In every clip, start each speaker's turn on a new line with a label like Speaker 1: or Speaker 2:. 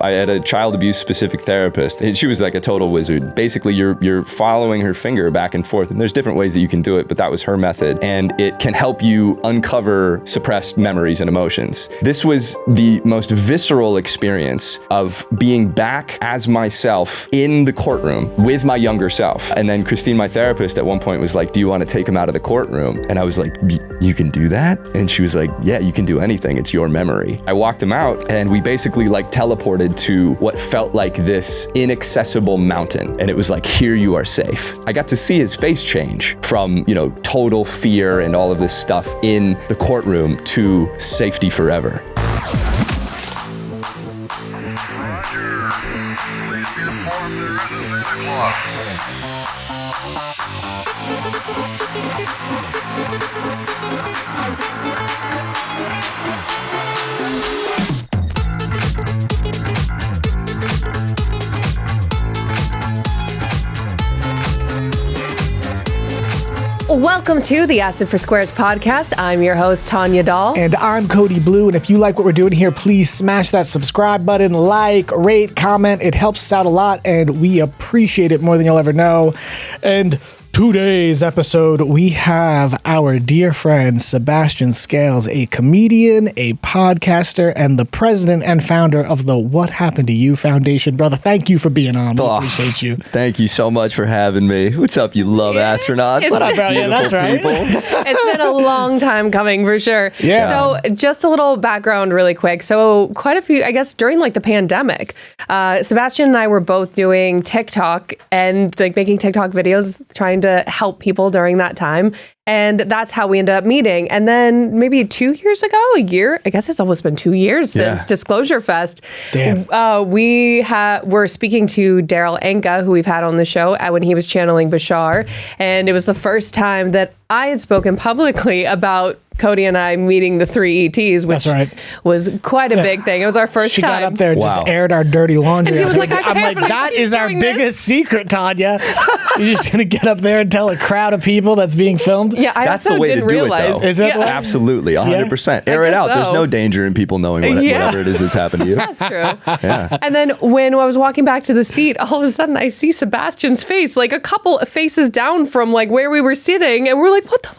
Speaker 1: I had a child abuse specific therapist, and she was like a total wizard. Basically, you're following her finger back and forth, and there's different ways that you can do it, but that was her method, and it can help you uncover suppressed memories and emotions. This was the most visceral experience of being back as myself in the courtroom with my younger self. And then Christine, my therapist, at one point was like, do you want to take him out of the courtroom? And I was like, you can do that? And she was like, yeah, you can do anything. It's your memory. I walked him out, and we basically like teleported to what felt like this inaccessible mountain. And it was like, here you are safe. I got to see his face change from, total fear and all of this stuff in the courtroom to safety forever.
Speaker 2: Welcome to the Acid for Squares podcast. I'm your host, Tanya Dahl.
Speaker 3: And I'm Cody Blue. And if you like what we're doing here, please smash that subscribe button, like, rate, comment. It helps us out a lot, and we appreciate it more than you'll ever know. And today's episode, we have our dear friend, Sebastian Scales, a comedian, a podcaster, and the president and founder of the What Happened to You Foundation. Brother, thank you for being on. We appreciate you.
Speaker 1: Thank you so much for having me. What's up, you love astronauts?
Speaker 3: What up, bro? Yeah, that's right.
Speaker 2: It's been a long time coming, for sure.
Speaker 3: Yeah.
Speaker 2: So just a little background really quick. So quite a few, I guess, during like the pandemic, Sebastian and I were both doing TikTok and like making TikTok videos, trying to help people during that time. And that's how we ended up meeting. And then maybe 2 years ago, a year, I guess it's almost been 2 years since Disclosure Fest.
Speaker 3: Damn.
Speaker 2: We were speaking to Dahl who we've had on the show when he was channeling Bashar. And it was the first time that I had spoken publicly about Cody and I meeting the three ETs, which was quite a big thing. It was our first
Speaker 3: time. She got up there and just aired our dirty laundry.
Speaker 2: And he was like, I'm like,
Speaker 3: that is our biggest secret, Tanya. You're just going to get up there and tell a crowd of people that's being filmed?
Speaker 2: Yeah, I
Speaker 1: that's
Speaker 2: also
Speaker 1: the way
Speaker 2: didn't
Speaker 1: to do
Speaker 2: realize.
Speaker 1: It, though.
Speaker 3: Is that the way?
Speaker 1: Absolutely, 100%. Air it out.
Speaker 2: So.
Speaker 1: There's no danger in people knowing whatever it is that's happened to you.
Speaker 2: That's true. And then when I was walking back to the seat, all of a sudden I see Sebastian's face, like a couple of faces down from like where we were sitting. And we're like, what the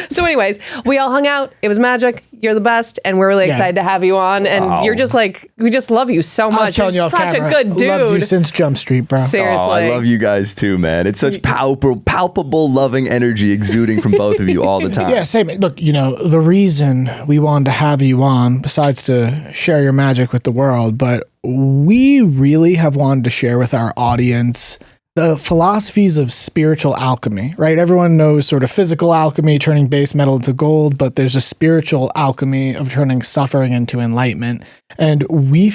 Speaker 2: So anyways, we all hung out. It was magic. You're the best. And we're really excited to have you on. And you're just like, we just love you so much. You're such a good dude.
Speaker 3: Loved you since Jump Street, bro.
Speaker 2: Seriously.
Speaker 1: Oh, I love you guys too, man. It's such palpable, loving energy exuding from both of you all the time.
Speaker 3: Yeah, same. Look, the reason we wanted to have you on, besides to share your magic with the world, but we really have wanted to share with our audience the philosophies of spiritual alchemy, right? Everyone knows sort of physical alchemy, turning base metal into gold, but there's a spiritual alchemy of turning suffering into enlightenment. And we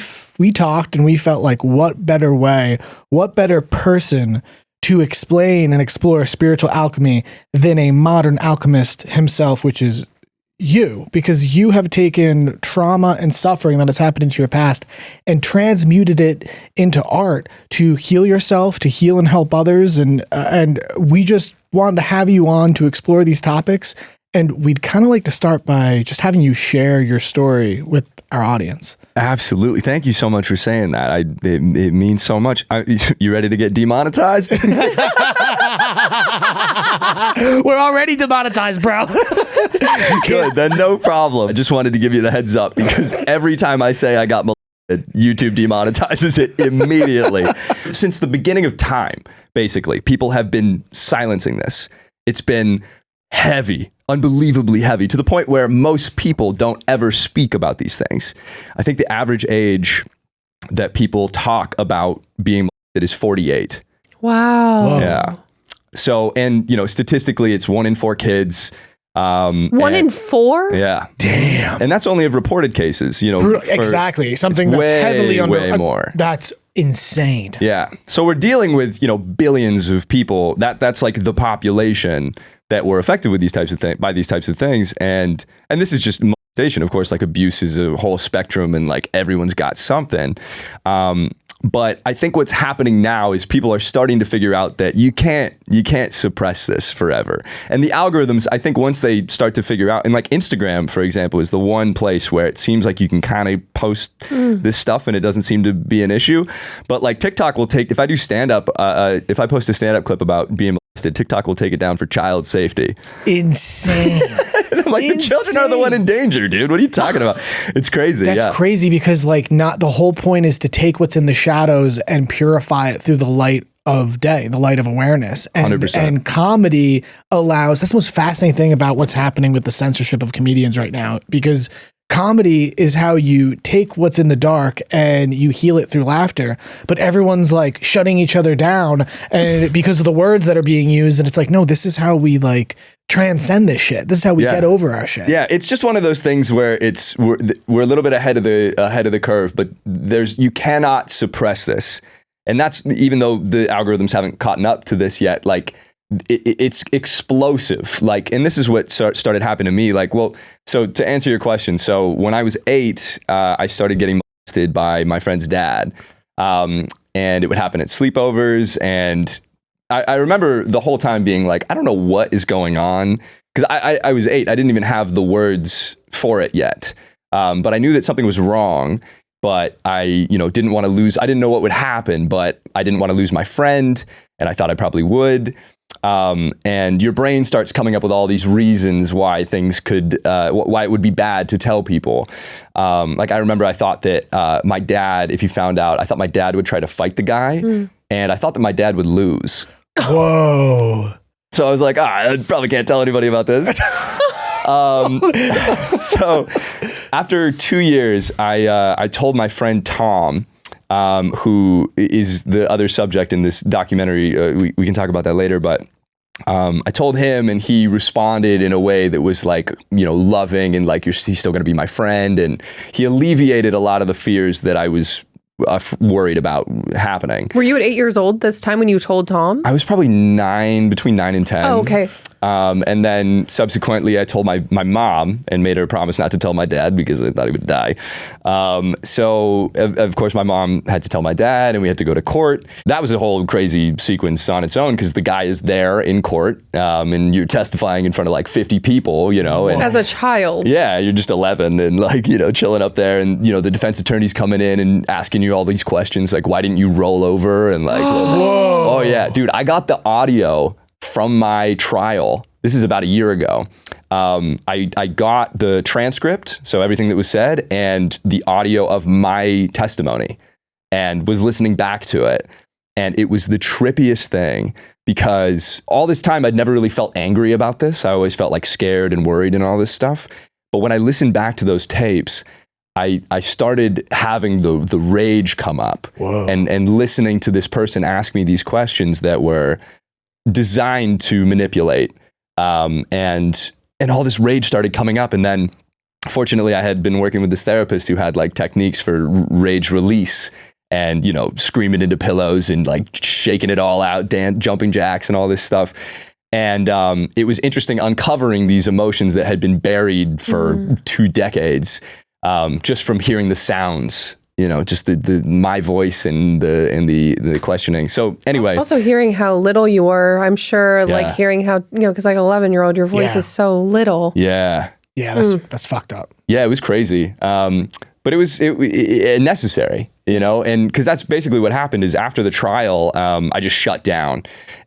Speaker 3: talked and we felt like what better way, what better person to explain and explore spiritual alchemy than a modern alchemist himself, which is you, because you have taken trauma and suffering that has happened into your past and transmuted it into art to heal yourself, to heal and help others. And we just wanted to have you on to explore these topics. And we'd kind of like to start by just having you share your story with our audience.
Speaker 1: Absolutely. Thank you so much for saying that. It means so much. You ready to get demonetized?
Speaker 3: We're already demonetized, bro.
Speaker 1: Good, then no problem. I just wanted to give you the heads up because every time I say I got YouTube demonetizes it immediately. Since the beginning of time, basically, people have been silencing this. It's been heavy, unbelievably heavy, to the point where most people don't ever speak about these things. I think the average age that people talk about being is 48.
Speaker 2: Wow.
Speaker 3: Whoa.
Speaker 1: Yeah. So, and statistically, it's 1 in 4 kids.
Speaker 2: 1 in 4?
Speaker 1: Yeah.
Speaker 3: Damn.
Speaker 1: And that's only of reported cases,
Speaker 3: exactly. Something that's heavily
Speaker 1: way more.
Speaker 3: That's insane.
Speaker 1: Yeah. So we're dealing with, billions of people. That's like the population that were affected with these types of by these types of things. And this is just molestation. Of course, like abuse is a whole spectrum and like everyone's got something. But I think what's happening now is people are starting to figure out that you can't suppress this forever. And the algorithms, I think once they start to figure out, and like Instagram, for example, is the one place where it seems like you can kind of post this stuff and it doesn't seem to be an issue. But like TikTok will take, if I do stand-up, if I post a stand-up clip about being molested, TikTok will take it down for child safety.
Speaker 3: Insane.
Speaker 1: Like the children are the one in danger, dude. What are you talking about? It's crazy.
Speaker 3: That's crazy because like not the whole point is to take what's in the shadows and purify it through the light of day, the light of awareness. And,
Speaker 1: 100%.
Speaker 3: And comedy allows, that's the most fascinating thing about what's happening with the censorship of comedians right now, because comedy is how you take what's in the dark and you heal it through laughter, but everyone's like shutting each other down and because of the words that are being used. And it's like, no, this is how we like transcend this shit. This is how we get over our shit.
Speaker 1: Yeah, it's just one of those things where we're a little bit ahead of the curve, but you cannot suppress this. And that's even though the algorithms haven't caught up to this yet, like it's explosive. Like, and this is what started happening to me. Like, well, so to answer your question, so when I was 8, I started getting molested by my friend's dad. And it would happen at sleepovers. And I remember the whole time being like, I don't know what is going on. Because I was 8. I didn't even have the words for it yet. But I knew that something was wrong. But I, didn't want to lose. I didn't know what would happen, but I didn't want to lose my friend. And I thought I probably would. And your brain starts coming up with all these reasons why things could, why it would be bad to tell people. Like I remember I thought that my dad, if he found out, I thought my dad would try to fight the guy. And I thought that my dad would lose.
Speaker 3: Whoa.
Speaker 1: So I was like, I probably can't tell anybody about this. So after 2 years, I told my friend Tom, who is the other subject in this documentary. We can talk about that later, but I told him and he responded in a way that was like, loving and like, he's still going to be my friend. And he alleviated a lot of the fears that I was worried about happening.
Speaker 2: Were you at 8 years old this time when you told Tom?
Speaker 1: I was probably between 9 and 10.
Speaker 2: Oh, okay.
Speaker 1: And then subsequently I told my mom and made her promise not to tell my dad because I thought he would die. So of course my mom had to tell my dad and we had to go to court. That was a whole crazy sequence on its own because the guy is there in court and you're testifying in front of like 50 people, and
Speaker 2: as a child.
Speaker 1: Yeah, you're just 11 and like, chilling up there and, the defense attorney's coming in and asking you all these questions like, why didn't you roll over? And like, oh yeah, dude, I got the audio from my trial. This is about a year ago. I got the transcript, so everything that was said, and the audio of my testimony, and was listening back to it. And it was the trippiest thing because all this time I'd never really felt angry about this. I always felt like scared and worried and all this stuff. But when I listened back to those tapes, I started having the rage come up and listening to this person ask me these questions that were designed to manipulate. And all this rage started coming up. And then fortunately I had been working with this therapist who had like techniques for rage release and, screaming into pillows and like shaking it all out, jumping jacks and all this stuff. And it was interesting uncovering these emotions that had been buried for 2 decades. Just from hearing the sounds, just the my voice and the questioning. So anyway,
Speaker 2: also hearing how little you were, I'm sure, like hearing how because like 11-year-old, your voice is so little.
Speaker 1: Yeah,
Speaker 3: that's fucked up.
Speaker 1: Yeah, it was crazy. But it was necessary, and because that's basically what happened is after the trial, I just shut down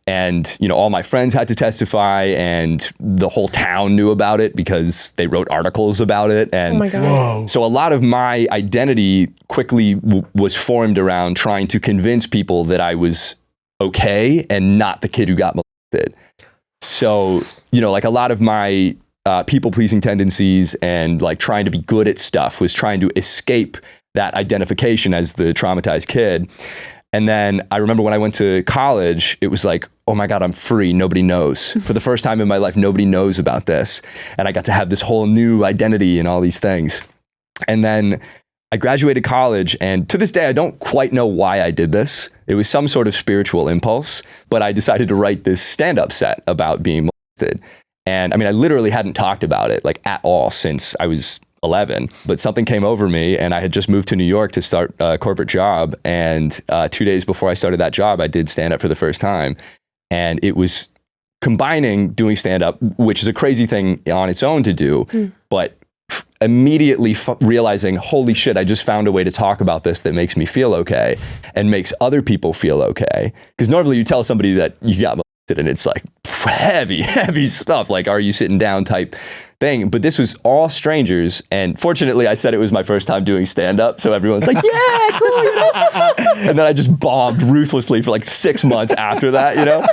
Speaker 1: and, all my friends had to testify and the whole town knew about it because they wrote articles about it. And
Speaker 2: oh my God.
Speaker 1: So a lot of my identity quickly was formed around trying to convince people that I was okay and not the kid who got molested. So, like a lot of my people-pleasing tendencies and like trying to be good at stuff was trying to escape that identification as the traumatized kid. And then I remember when I went to college, it was like, oh my God, I'm free. Nobody knows. For the first time in my life, nobody knows about this. And I got to have this whole new identity and all these things. And then I graduated college, and to this day, I don't quite know why I did this. It was some sort of spiritual impulse, but I decided to write this stand-up set about being molested. And I mean, I literally hadn't talked about it like at all since I was 11, but something came over me and I had just moved to New York to start a corporate job. And 2 days before I started that job, I did stand up for the first time. And it was combining doing stand up, which is a crazy thing on its own to do, but immediately realizing, holy shit, I just found a way to talk about this that makes me feel okay and makes other people feel okay. Because normally you tell somebody that you got molested and it's like heavy stuff, like, are you sitting down type thing. But this was all strangers. And fortunately, I said it was my first time doing stand-up. So everyone's like, yeah, cool, you know? And then I just bombed ruthlessly for like 6 months after that, you know?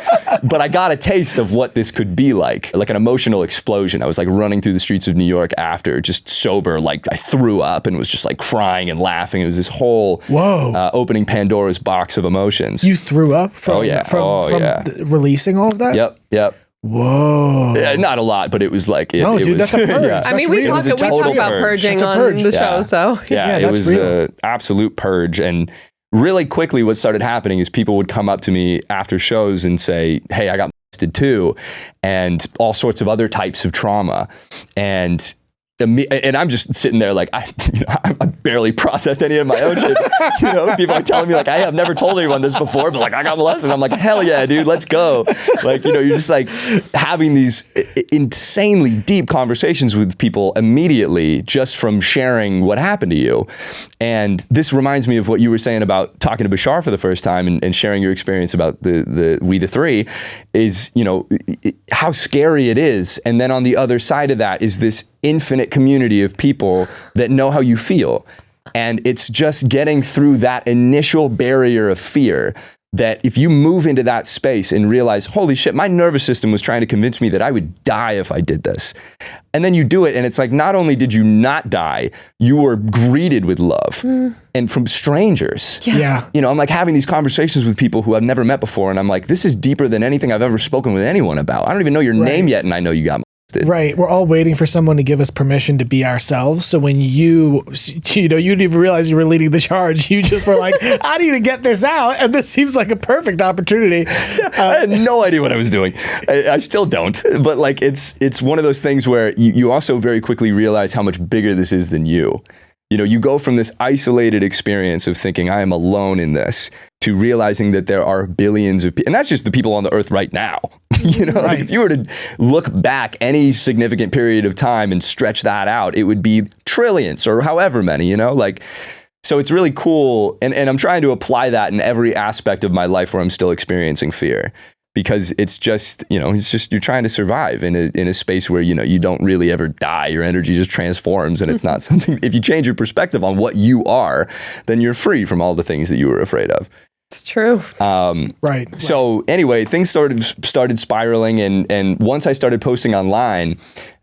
Speaker 1: But I got a taste of what this could be like an emotional explosion. I was like running through the streets of New York after, just sober, like I threw up and was just like crying and laughing. It was this whole opening Pandora's box of emotions.
Speaker 3: You threw up from releasing all of that?
Speaker 1: Yep.
Speaker 3: Whoa.
Speaker 1: Not a lot, but it was like...
Speaker 3: that's a purge.
Speaker 1: Yeah.
Speaker 2: I mean, we talk about purging on the show, so...
Speaker 1: Yeah, it was an absolute purge. And really quickly what started happening is people would come up to me after shows and say, hey, I got molested too, and all sorts of other types of trauma. And I'm just sitting there like, I barely processed any of my own shit. You know, people are telling me like, I've never told anyone this before, but like, I got molested. I'm like, hell yeah, dude, let's go. Like, you know, you're just like having these insanely deep conversations with people immediately just from sharing what happened to you. And this reminds me of what you were saying about talking to Bashar for the first time and sharing your experience about the three is, you know, how scary it is. And then on the other side of that is this infinite community of people that know how you feel. And it's just getting through that initial barrier of fear that if you move into that space and realize, holy shit, my nervous system was trying to convince me that I would die if I did this. And then you do it and it's like, not only did you not die, you were greeted with love and from strangers.
Speaker 3: Yeah.
Speaker 1: You know, I'm like having these conversations with people who I've never met before. And I'm like, this is deeper than anything I've ever spoken with anyone about. I don't even know your name yet. And I know you got
Speaker 3: right. We're all waiting for someone to give us permission to be ourselves. So when you didn't even realize you were leading the charge, you just were like, I need to get this out. And this seems like a perfect opportunity.
Speaker 1: I had no idea what I was doing. I still don't. But like, it's one of those things where you also very quickly realize how much bigger this is than you. You know, you go from this isolated experience of thinking I am alone in this to realizing that there are billions of people, and that's just the people on the earth right now. You know, like if you were to look back any significant period of time and stretch that out, it would be trillions or however many, you know, like, so it's really cool. And I'm trying to apply that in every aspect of my life where I'm still experiencing fear. Because it's just, you know, you're trying to survive in a space where, you know, you don't really ever die. Your energy just transforms and it's not something, if you change your perspective on what you are, then you're free from all the things that you were afraid of.
Speaker 2: It's true.
Speaker 3: Right.
Speaker 1: So anyway, things started spiraling. And once I started posting online,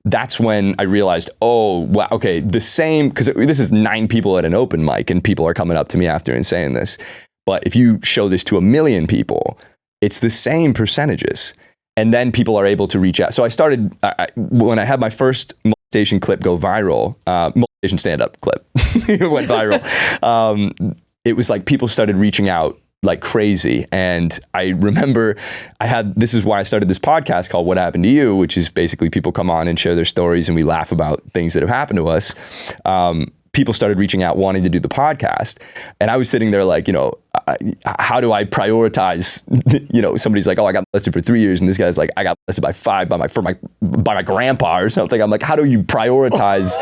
Speaker 1: that's when I realized, oh, wow, okay, because this is 9 people at an open mic and people are coming up to me after and saying this. But if you show this to 1 million people, it's the same percentages. And then people are able to reach out. So I started, when I had my first molestation clip go viral, molestation stand-up clip, it went viral. It was like people started reaching out like crazy. And I remember this is why I started this podcast called What Happened to You, which is basically people come on and share their stories and we laugh about things that have happened to us. People started reaching out wanting to do the podcast. And I was sitting there like, you know, how do I prioritize, you know, somebody's like, oh, I got molested for 3 years. And this guy's like, I got molested by 5 by my grandpa or something. I'm like, how do you prioritize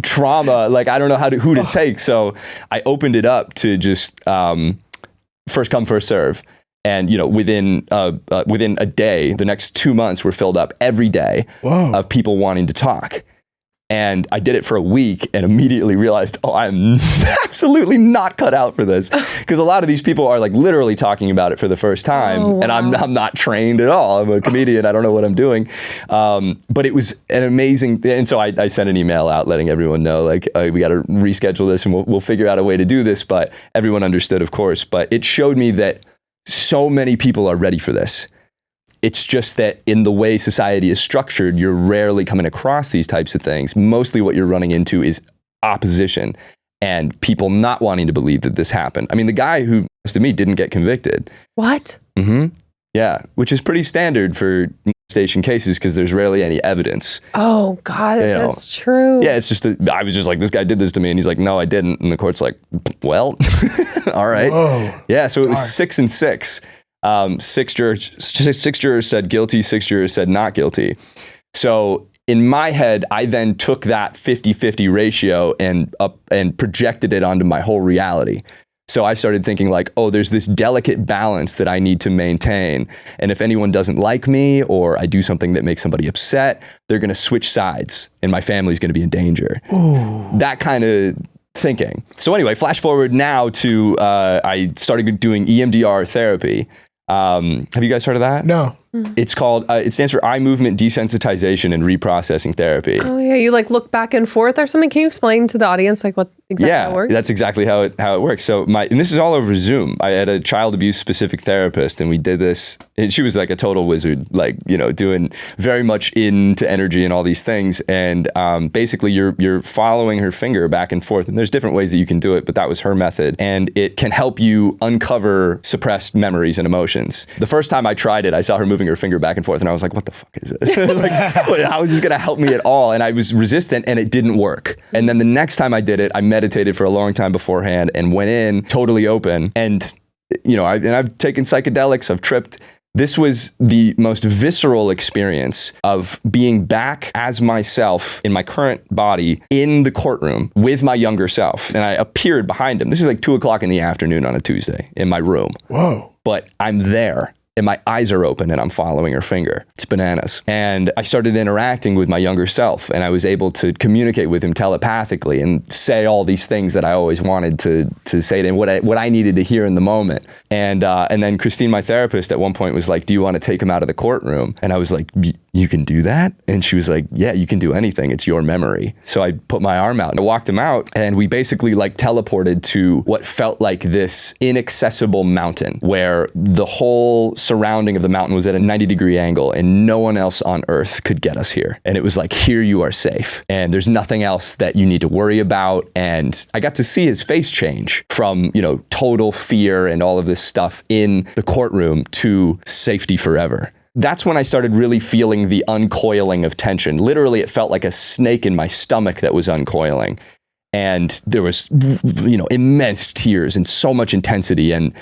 Speaker 1: trauma? Like, I don't know who to take. So I opened it up to just first come, first serve. And, you know, within a day, the next 2 months were filled up every day of people wanting to talk. And I did it for a week and immediately realized, oh, I'm absolutely not cut out for this. Because a lot of these people are like literally talking about it for the first time. Oh, wow. And I'm not trained at all. I'm a comedian. I don't know what I'm doing. But it was an amazing, and so I sent an email out letting everyone know, like, we got to reschedule this and we'll figure out a way to do this. But everyone understood, of course. But it showed me that so many people are ready for this. It's just that in the way society is structured, you're rarely coming across these types of things. Mostly what you're running into is opposition and people not wanting to believe that this happened. I mean, the guy who molested me didn't get convicted.
Speaker 2: What?
Speaker 1: Mm-hmm. Yeah, which is pretty standard for station cases because there's rarely any evidence.
Speaker 2: Oh God, that's true.
Speaker 1: Yeah, it's just I was just like, this guy did this to me, and he's like, no, I didn't, and the court's like, well, all right.
Speaker 3: Whoa.
Speaker 1: Yeah, so it was 6 and 6. Six jurors said guilty, 6 jurors said not guilty. So in my head, I then took that 50-50 ratio and projected it onto my whole reality. So I started thinking like, oh, there's this delicate balance that I need to maintain. And if anyone doesn't like me or I do something that makes somebody upset, they're going to switch sides and my family's going to be in danger. Ooh. That kind of thinking. So anyway, flash forward now to I started doing EMDR therapy. Have you guys heard of that?
Speaker 3: No.
Speaker 1: It's called, it stands for Eye Movement Desensitization and Reprocessing Therapy.
Speaker 2: Oh yeah, you like look back and forth or something? Can you explain to the audience like what exactly how it works?
Speaker 1: Yeah, that's exactly how it works. So and this is all over Zoom. I had a child abuse specific therapist and we did this, and she was like a total wizard, like, doing very much into energy and all these things. And basically you're following her finger back and forth, and there's different ways that you can do it, but that was her method. And it can help you uncover suppressed memories and emotions. The first time I tried it, I saw her moving her finger back and forth and I was like, what the fuck is this? Like, how is this going to help me at all? And I was resistant and it didn't work. And then the next time I did it, I meditated for a long time beforehand and went in totally open. And, I've taken psychedelics, I've tripped. This was the most visceral experience of being back as myself in my current body in the courtroom with my younger self. And I appeared behind him. This is like 2:00 in the afternoon on a Tuesday in my room.
Speaker 3: Whoa.
Speaker 1: But I'm there. And my eyes are open and I'm following her finger. It's bananas. And I started interacting with my younger self and I was able to communicate with him telepathically and say all these things that I always wanted to say to him, what I needed to hear in the moment. And then Christine, my therapist, at one point was like, do you want to take him out of the courtroom? And I was like, you can do that? And she was like, yeah, you can do anything. It's your memory. So I put my arm out and I walked him out and we basically like teleported to what felt like this inaccessible mountain where the whole surrounding of the mountain was at a 90-degree angle and no one else on earth could get us here. And it was like, here you are safe and there's nothing else that you need to worry about. And I got to see his face change from, total fear and all of this stuff in the courtroom to safety forever. That's when I started really feeling the uncoiling of tension. Literally, it felt like a snake in my stomach that was uncoiling. And there was, immense tears and so much intensity and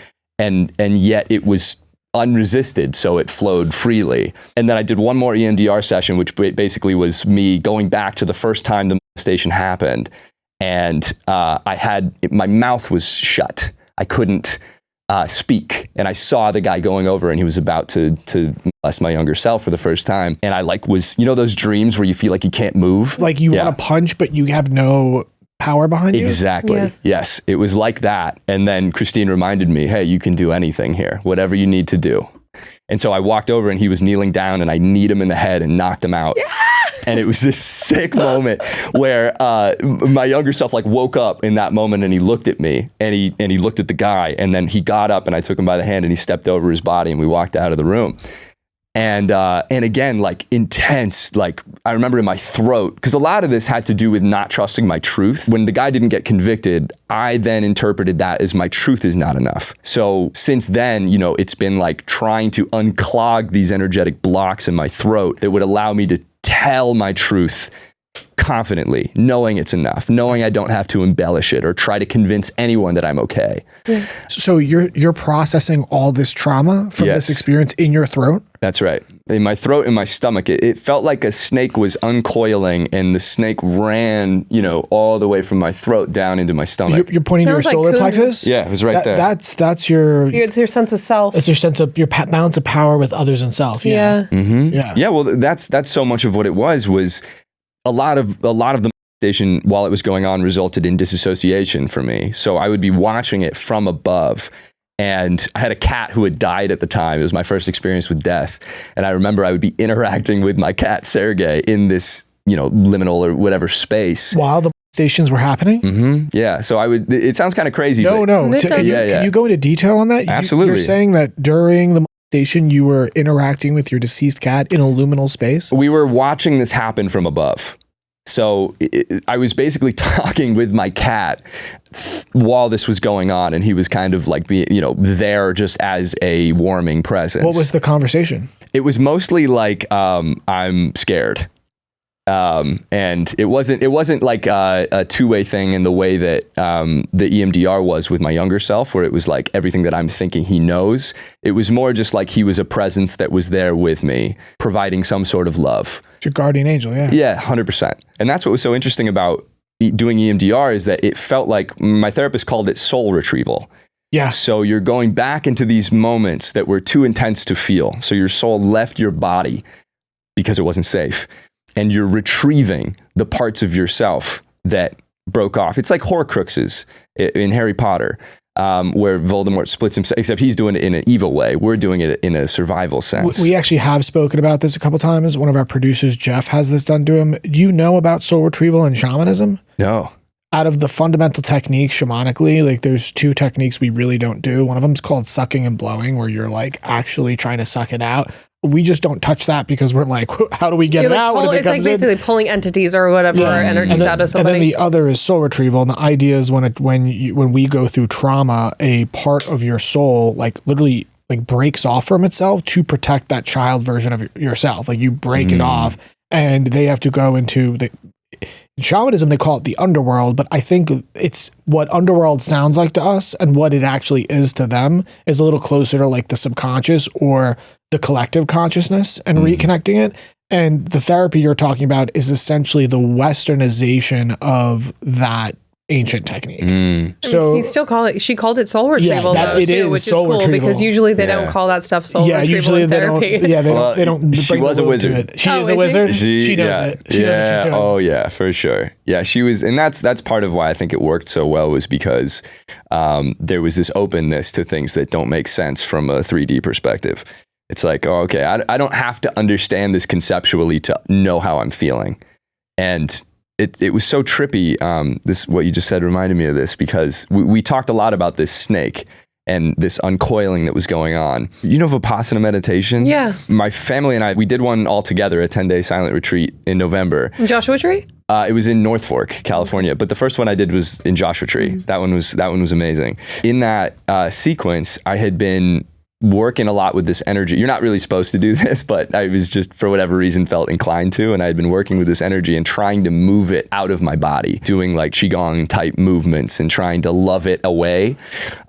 Speaker 1: yet it was unresisted, so it flowed freely. And then I did one more EMDR session, which basically was me going back to the first time the molestation happened. And my mouth was shut. I couldn't speak. And I saw the guy going over and he was about to molest my younger self for the first time. And I was, those dreams where you feel like you can't move?
Speaker 3: Like you want to punch, but you have no power behind you?
Speaker 1: Exactly. Yeah. Yes, it was like that. And then Christine reminded me, hey, you can do anything here, whatever you need to do. And so I walked over and he was kneeling down and I kneed him in the head and knocked him out. Yeah! And it was this sick moment where my younger self woke up in that moment and he looked at me and he looked at the guy and then he got up and I took him by the hand and he stepped over his body and we walked out of the room. And again, intense, I remember in my throat, because a lot of this had to do with not trusting my truth. When the guy didn't get convicted, I then interpreted that as my truth is not enough. So since then, it's been trying to unclog these energetic blocks in my throat that would allow me to tell my truth confidently, knowing it's enough, knowing I don't have to embellish it or try to convince anyone that I'm okay.
Speaker 3: Yeah. So you're processing all this trauma from this experience in your throat?
Speaker 1: That's right. In my throat and my stomach, it felt like a snake was uncoiling and the snake ran, all the way from my throat down into my stomach.
Speaker 3: You're pointing to your solar plexus?
Speaker 1: Yeah, it was right there.
Speaker 3: That's your...
Speaker 2: It's your sense of self.
Speaker 3: It's your sense of your balance of power with others and self. Yeah.
Speaker 1: Mm-hmm. Yeah, well, that's so much of what it was a lot of the molestation while it was going on resulted in disassociation for me. So I would be watching it from above. And I had a cat who had died at the time. It was my first experience with death. And I remember I would be interacting with my cat, Sergey, in this, liminal or whatever space.
Speaker 3: While the molestations were happening?
Speaker 1: Mm-hmm. Yeah. So it sounds kind of crazy.
Speaker 3: No. Can you go into detail on that?
Speaker 1: Absolutely.
Speaker 3: You're saying that during the molestation, you were interacting with your deceased cat in a liminal space?
Speaker 1: We were watching this happen from above. So I was basically talking with my cat while this was going on, and he was kind of like, there just as a warming presence.
Speaker 3: What was the conversation?
Speaker 1: It was mostly like, I'm scared. And it wasn't like a two-way thing in the way that the EMDR was with my younger self, where it was like everything that I'm thinking he knows. It was more just like he was a presence that was there with me, providing some sort of love.
Speaker 3: It's your guardian angel, yeah.
Speaker 1: Yeah, 100%. And that's what was so interesting about doing EMDR, is that it felt like, my therapist called it soul retrieval.
Speaker 3: Yeah.
Speaker 1: So you're going back into these moments that were too intense to feel. So your soul left your body because it wasn't safe. And you're retrieving the parts of yourself that broke off. It's like Horcruxes in Harry Potter, where Voldemort splits himself, except he's doing it in an evil way. We're doing it in a survival sense.
Speaker 3: We actually have spoken about this a couple times. One of our producers, Jeff, has this done to him. Do you know about soul retrieval and shamanism?
Speaker 1: No.
Speaker 3: Out of the fundamental techniques shamanically, like there's two techniques we really don't do. One of them is called sucking and blowing, where you're like actually trying to suck it out. We just don't touch that because we're like, how do we get it out?
Speaker 2: It's like basically pulling entities or whatever energies out of somebody.
Speaker 3: And then the other is soul retrieval. And the idea is when we go through trauma, a part of your soul like literally like breaks off from itself to protect that child version of yourself. Like you break it off, and they have to go into in shamanism, they call it the underworld, but I think it's what underworld sounds like to us and what it actually is to them is a little closer to like the subconscious or the collective consciousness and reconnecting it. And the therapy you're talking about is essentially the westernization of that ancient technique. So
Speaker 2: she called it soul retrieval though too, which is cool because usually they don't call that stuff soul retrieval in therapy.
Speaker 3: They don't.
Speaker 1: She was a wizard.
Speaker 3: She is a wizard. She knows it. She knows what she's doing.
Speaker 1: Oh yeah, for sure. Yeah, she was, and that's part of why I think it worked so well, was because there was this openness to things that don't make sense from a 3D perspective. It's like, oh, okay, I don't have to understand this conceptually to know how I'm feeling, and it was so trippy. This, what you just said reminded me of this, because we talked a lot about this snake and this uncoiling that was going on. You know Vipassana meditation?
Speaker 2: Yeah.
Speaker 1: My family and I, we did one all together, a 10-day silent retreat in November.
Speaker 2: In Joshua Tree?
Speaker 1: It was in North Fork, California, but the first one I did was in Joshua Tree. That one was amazing. In that sequence, I had been working a lot with this energy. You're not really supposed to do this, but I was just, for whatever reason, felt inclined to, and I had been working with this energy and trying to move it out of my body, doing like Qigong type movements and trying to love it away.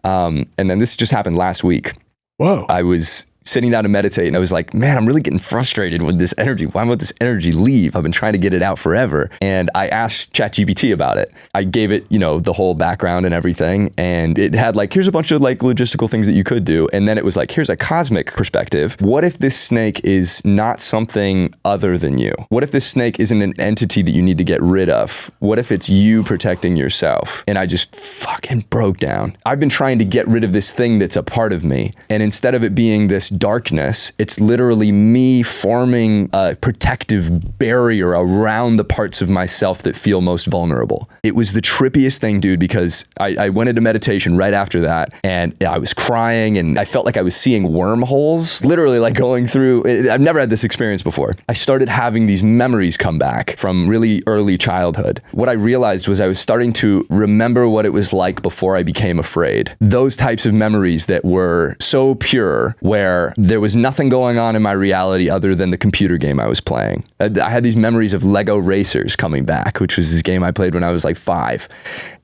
Speaker 1: And then this just happened last week.
Speaker 3: Whoa.
Speaker 1: I was sitting down to meditate, and I was like, man, I'm really getting frustrated with this energy. Why won't this energy leave? I've been trying to get it out forever. And I asked ChatGPT about it. I gave it, the whole background and everything. And it had like, here's a bunch of like logistical things that you could do. And then it was like, here's a cosmic perspective. What if this snake is not something other than you? What if this snake isn't an entity that you need to get rid of? What if it's you protecting yourself? And I just fucking broke down. I've been trying to get rid of this thing that's a part of me. And instead of it being this darkness, it's literally me forming a protective barrier around the parts of myself that feel most vulnerable. It was the trippiest thing, dude, because I went into meditation right after that, and I was crying, and I felt like I was seeing wormholes, literally like going through. I've never had this experience before. I started having these memories come back from really early childhood. What I realized was I was starting to remember what it was like before I became afraid. Those types of memories that were so pure, where there was nothing going on in my reality other than the computer game I was playing. I had these memories of Lego Racers coming back, which was this game I played when I was like 5.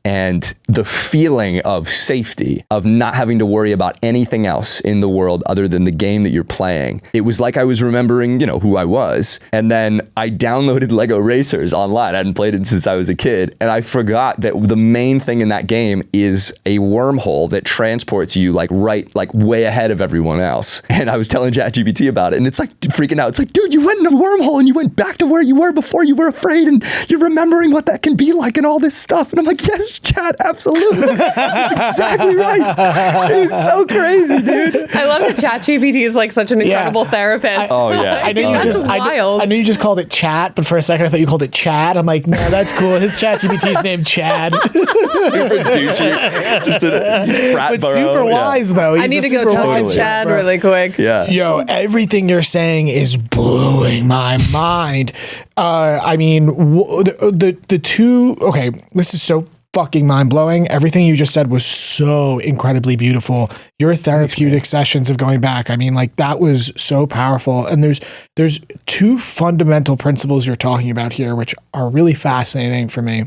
Speaker 1: And the feeling of safety, of not having to worry about anything else in the world other than the game that you're playing. It was like I was remembering, who I was. And then I downloaded Lego Racers online. I hadn't played it since I was a kid. And I forgot that the main thing in that game is a wormhole that transports you like way ahead of everyone else. And I was telling ChatGPT about it, and it's like freaking out. It's like, dude, you went in a wormhole and you went back to where you were before you were afraid, and you're remembering what that can be like and all this stuff. And I'm like, yes, chat, absolutely. That's exactly right. It was so crazy, dude.
Speaker 2: I love that ChatGPT is like such an incredible therapist.
Speaker 1: Oh, yeah.
Speaker 3: I know you just
Speaker 2: wild.
Speaker 3: I know you just called it chat, but for a second I thought you called it Chad. I'm like, no, that's cool. His ChatGPT's named Chad.
Speaker 1: Super douchey. Just he's frat
Speaker 3: But
Speaker 1: bro.
Speaker 3: super wise though.
Speaker 2: I need to go tell Chad really quick.
Speaker 1: Yeah.
Speaker 3: Yo, everything you're saying is blowing my mind. I mean, the two. Okay, this is so fucking mind blowing. Everything you just said was so incredibly beautiful. Your therapeutic sessions of going back. I mean, like that was so powerful. And there's two fundamental principles you're talking about here, which are really fascinating for me.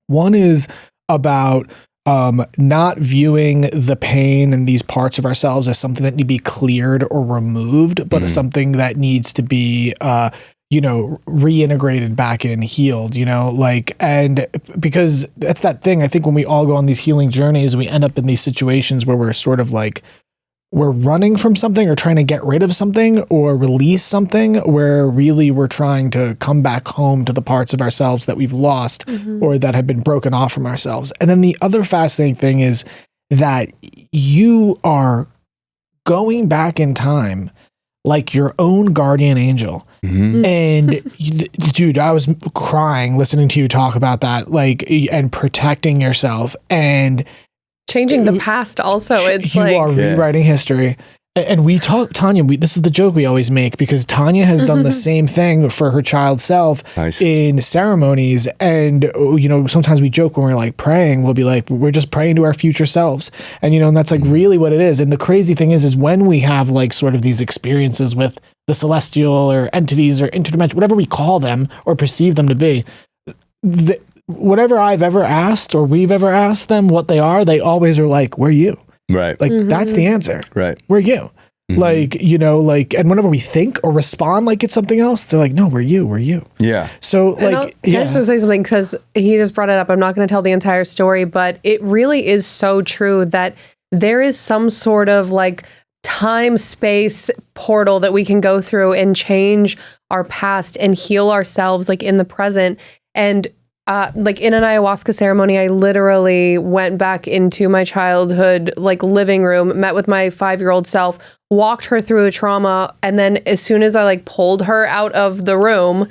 Speaker 3: One is about not viewing the pain and these parts of ourselves as something that need to be cleared or removed, but something that needs to be, reintegrated back in, healed, and because that's that thing. I think when we all go on these healing journeys, we end up in these situations where we're sort of like, we're running from something or trying to get rid of something or release something, where really we're trying to come back home to the parts of ourselves that we've lost or that have been broken off from ourselves. And then the other fascinating thing is that you are going back in time like your own guardian angel. And dude, I was crying listening to you talk about that, and protecting yourself and
Speaker 2: changing the past also. It's
Speaker 3: you are rewriting history. And we talk, Tanya, this is the joke we always make, because Tanya has done the same thing for her child self in ceremonies. And, sometimes we joke when we're like praying, we'll be like, we're just praying to our future selves. And, and that's like really what it is. And the crazy thing is when we have like sort of these experiences with the celestial or entities or interdimensional, whatever we call them or perceive them to be, whatever I've ever asked or we've ever asked them what they are, they always are like, we're you.
Speaker 1: Right.
Speaker 3: Like that's the answer.
Speaker 1: Right.
Speaker 3: We're you. And whenever we think or respond like it's something else, they're like, no, we're you.
Speaker 1: Yeah.
Speaker 3: So
Speaker 2: can I also say something, because he just brought it up. I'm not going to tell the entire story, but it really is so true that there is some sort of like time space portal that we can go through and change our past and heal ourselves like in the present. And like in an ayahuasca ceremony, I literally went back into my childhood, like living room, met with my 5-year-old self, walked her through a trauma. And then as soon as I like pulled her out of the room,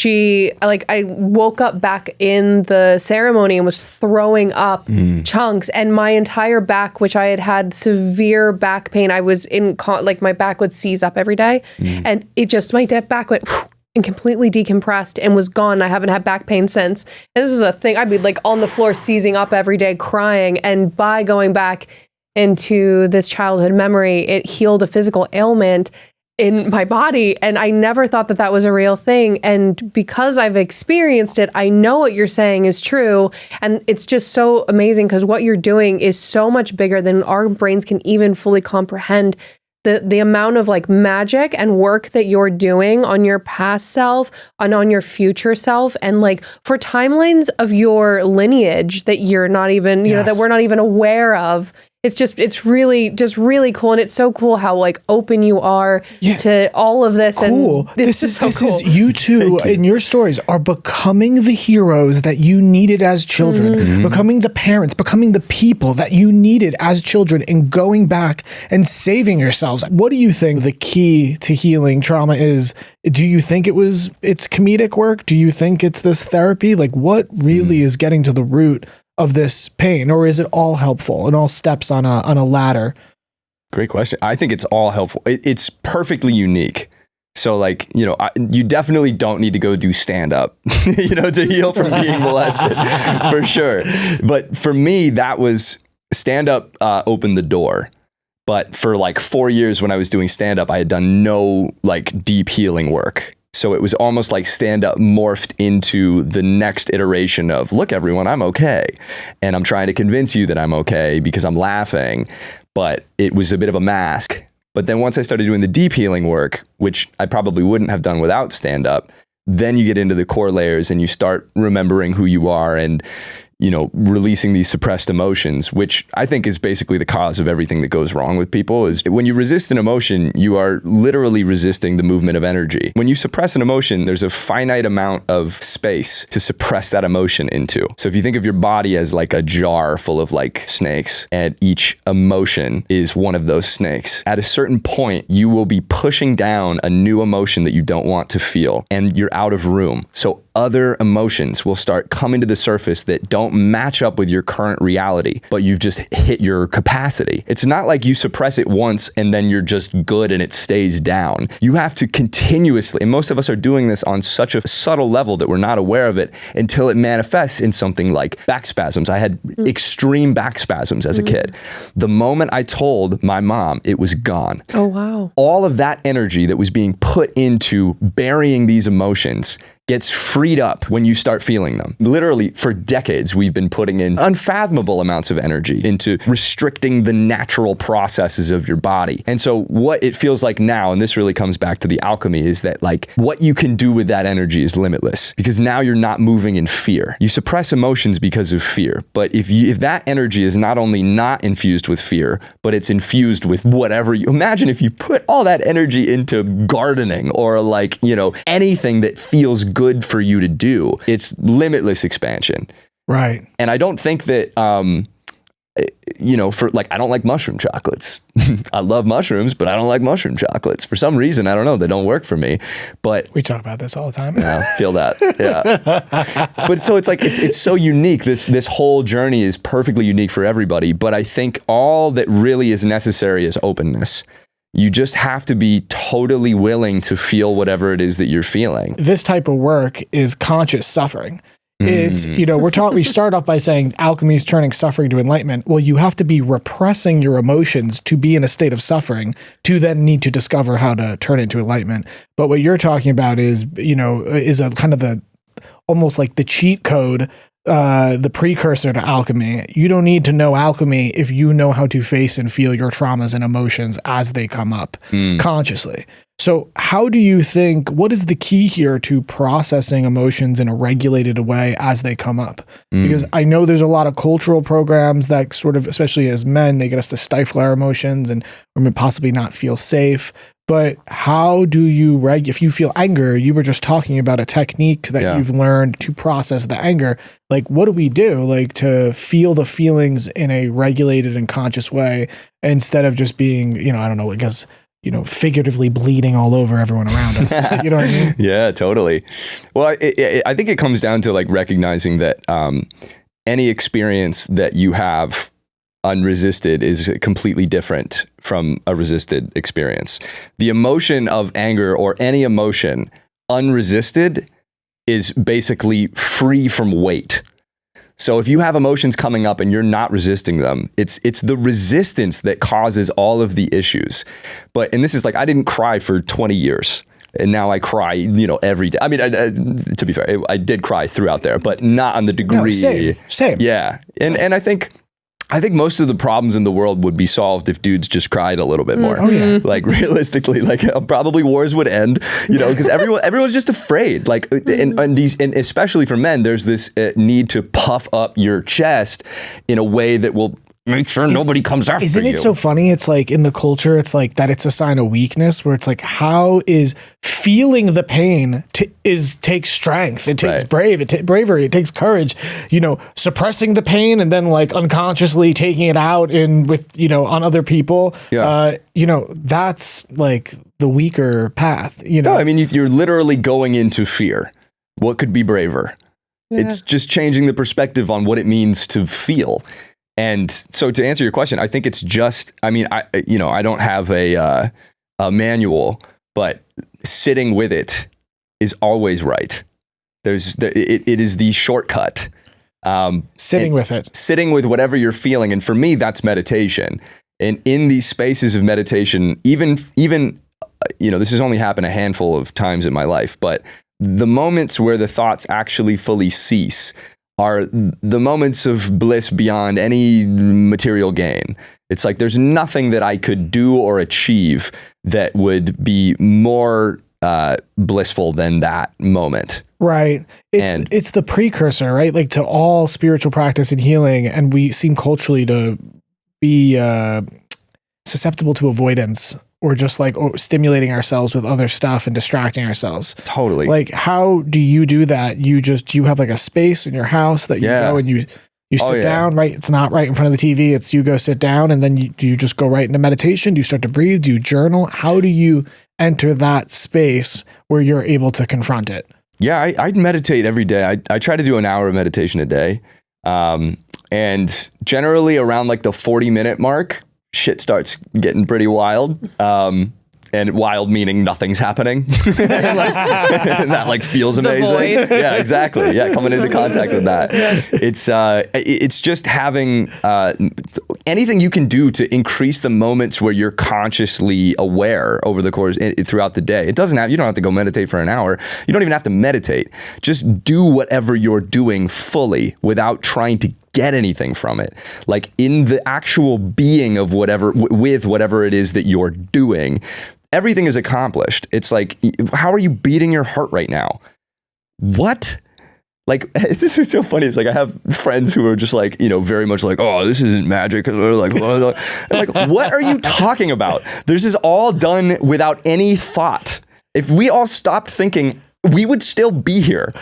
Speaker 2: I woke up back in the ceremony and was throwing up chunks, and my entire back, which I had severe back pain. I was my back would seize up every day, and my back went and completely decompressed and was gone. I haven't had back pain since. And this is a thing. I'd be like on the floor, seizing up every day, crying. And by going back into this childhood memory, it healed a physical ailment in my body. And I never thought that was a real thing. And because I've experienced it, I know what you're saying is true. And it's just so amazing, because what you're doing is so much bigger than our brains can even fully comprehend. The amount of like magic and work that you're doing on your past self and on your future self, and like for timelines of your lineage that you're not even, that we're not even aware of. It's really cool. And it's so cool how like open you are to all of this.
Speaker 3: Cool.
Speaker 2: And this is
Speaker 3: you two in your stories are becoming the heroes that you needed as children, becoming the parents, becoming the people that you needed as children, and going back and saving yourselves. What do you think the key to healing trauma is? Do you think it's comedic work? Do you think it's this therapy? Like what really is getting to the root of this pain, or is it all helpful and all steps on a ladder?
Speaker 1: Great question. I think it's all helpful. It's perfectly unique. So like, you definitely don't need to go do stand up, to heal from being molested for sure. But for me, that was stand up opened the door. But for like 4 years when I was doing stand up, I had done no like deep healing work. So it was almost like stand-up morphed into the next iteration of, look, everyone, I'm okay. And I'm trying to convince you that I'm okay because I'm laughing. But it was a bit of a mask. But then once I started doing the deep healing work, which I probably wouldn't have done without stand-up, then you get into the core layers and you start remembering who you are. And releasing these suppressed emotions, which I think is basically the cause of everything that goes wrong with people. Is when you resist an emotion, you are literally resisting the movement of energy. When you suppress an emotion, there's a finite amount of space to suppress that emotion into. So if you think of your body as like a jar full of like snakes, and each emotion is one of those snakes, at a certain point, you will be pushing down a new emotion that you don't want to feel, and you're out of room. So other emotions will start coming to the surface that don't match up with your current reality, but you've just hit your capacity. It's not like you suppress it once and then you're just good and it stays down. You have to continuously, and most of us are doing this on such a subtle level that we're not aware of it until it manifests in something like back spasms. I had extreme back spasms as a kid. The moment I told my mom, it was gone.
Speaker 2: Oh, wow.
Speaker 1: All of that energy that was being put into burying these emotions gets freed up when you start feeling them. Literally, for decades, we've been putting in unfathomable amounts of energy into restricting the natural processes of your body. And so what it feels like now, and this really comes back to the alchemy, is that like what you can do with that energy is limitless, because now you're not moving in fear. You suppress emotions because of fear. But if that energy is not only not infused with fear, but it's infused with whatever you imagine, if you put all that energy into gardening or like, anything that feels good for you to do, it's limitless expansion.
Speaker 3: Right.
Speaker 1: And I don't think that, for like, I don't like mushroom chocolates. I love mushrooms, but I don't like mushroom chocolates. For some reason, I don't know, they don't work for me. But
Speaker 3: we talk about this all the time.
Speaker 1: Yeah, feel that. Yeah. But so it's like, it's so unique. This whole journey is perfectly unique for everybody. But I think all that really is necessary is openness. You just have to be totally willing to feel whatever it is that you're feeling.
Speaker 3: This type of work is conscious suffering. It's, we start off by saying alchemy is turning suffering to enlightenment. Well, you have to be repressing your emotions to be in a state of suffering to then need to discover how to turn it into enlightenment. But what you're talking about is a kind of almost like the cheat code, the precursor to alchemy. You don't need to know alchemy if you know how to face and feel your traumas and emotions as they come up consciously. So how do you think, what is the key here to processing emotions in a regulated way as they come up? Because I know there's a lot of cultural programs that sort of, especially as men, they get us to stifle our emotions and or possibly not feel safe. But how do you if you feel anger, you were just talking about a technique that you've learned to process the anger. Like, what do we do like to feel the feelings in a regulated and conscious way instead of just being, I don't know, I guess, figuratively bleeding all over everyone around us. You know what I mean?
Speaker 1: Yeah, totally. Well, I think it comes down to like recognizing that any experience that you have unresisted is completely different from a resisted experience. The emotion of anger or any emotion unresisted is basically free from weight. So if you have emotions coming up and you're not resisting them, it's the resistance that causes all of the issues. And this is like, I didn't cry for 20 years. And now I cry, every day. I mean, to be fair, I did cry throughout there, but not on the degree.
Speaker 3: No, same.
Speaker 1: Yeah. And I think most of the problems in the world would be solved if dudes just cried a little bit more.
Speaker 3: Oh, yeah.
Speaker 1: Like realistically, like probably wars would end, because everyone's just afraid. Like, and especially for men, there's this need to puff up your chest in a way that will make sure nobody comes after you.
Speaker 3: Isn't it so funny? It's like in the culture, it's like that it's a sign of weakness where it's like, how is feeling the pain takes strength. It takes bravery. It takes courage, suppressing the pain and then like unconsciously taking it out on other people.
Speaker 1: Yeah.
Speaker 3: That's like the weaker path,
Speaker 1: No, I mean, you're literally going into fear. What could be braver? Yeah. It's just changing the perspective on what it means to feel. And so to answer your question, I think it's just, I don't have a manual, but sitting with it is always right. It is the shortcut.
Speaker 3: Sitting with it.
Speaker 1: Sitting with whatever you're feeling. And for me, that's meditation. And in these spaces of meditation, even this has only happened a handful of times in my life, but the moments where the thoughts actually fully cease are the moments of bliss beyond any material gain. It's like there's nothing that I could do or achieve that would be more blissful than that moment.
Speaker 3: Right. It's the precursor, right? Like to all spiritual practice and healing. And we seem culturally to be susceptible to avoidance or just like stimulating ourselves with other stuff and distracting ourselves.
Speaker 1: Totally.
Speaker 3: Like, how do you do that? You have like a space in your house that you go and you sit down, right? It's not right in front of the TV. It's you go sit down and then do you just go right into meditation? Do you start to breathe? Do you journal? How do you enter that space where you're able to confront it?
Speaker 1: Yeah, I meditate every day. I try to do an hour of meditation a day. And generally around like the 40-minute mark, shit starts getting pretty wild. And wild meaning nothing's happening. and that like feels amazing. Yeah, exactly. Yeah, coming into contact with that. It's just having anything you can do to increase the moments where you're consciously aware over the course throughout the day. You don't have to go meditate for an hour. You don't even have to meditate. Just do whatever you're doing fully without trying to get anything from it. Like in the actual being of whatever it is that you're doing. Everything is accomplished. It's like, how are you beating your heart right now? What? Like, this is so funny. It's like, I have friends who are just like, very much like, oh, this isn't magic. And they're like, what are you talking about? This is all done without any thought. If we all stopped thinking, we would still be here.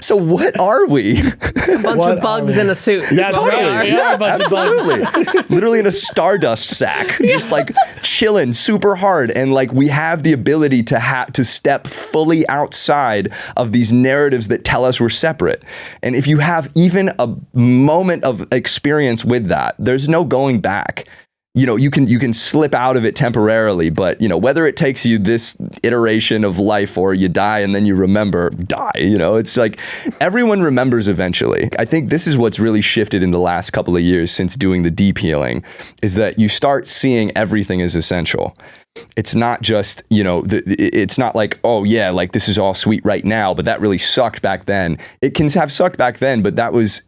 Speaker 1: So what are we?
Speaker 2: A bunch of bugs in a suit.
Speaker 3: Yeah,
Speaker 2: totally.
Speaker 1: Yeah, absolutely. Literally in a stardust sack, just like chilling super hard. And like we have the ability to step fully outside of these narratives that tell us we're separate. And if you have even a moment of experience with that, there's no going back. You can slip out of it temporarily, but whether it takes you this iteration of life or you die and then you die, it's like everyone remembers eventually. I think this is what's really shifted in the last couple of years since doing the deep healing is that you start seeing everything as essential. It's not just, it's not like, oh yeah, like this is all sweet right now, but that really sucked back then. It can have sucked back then, but that was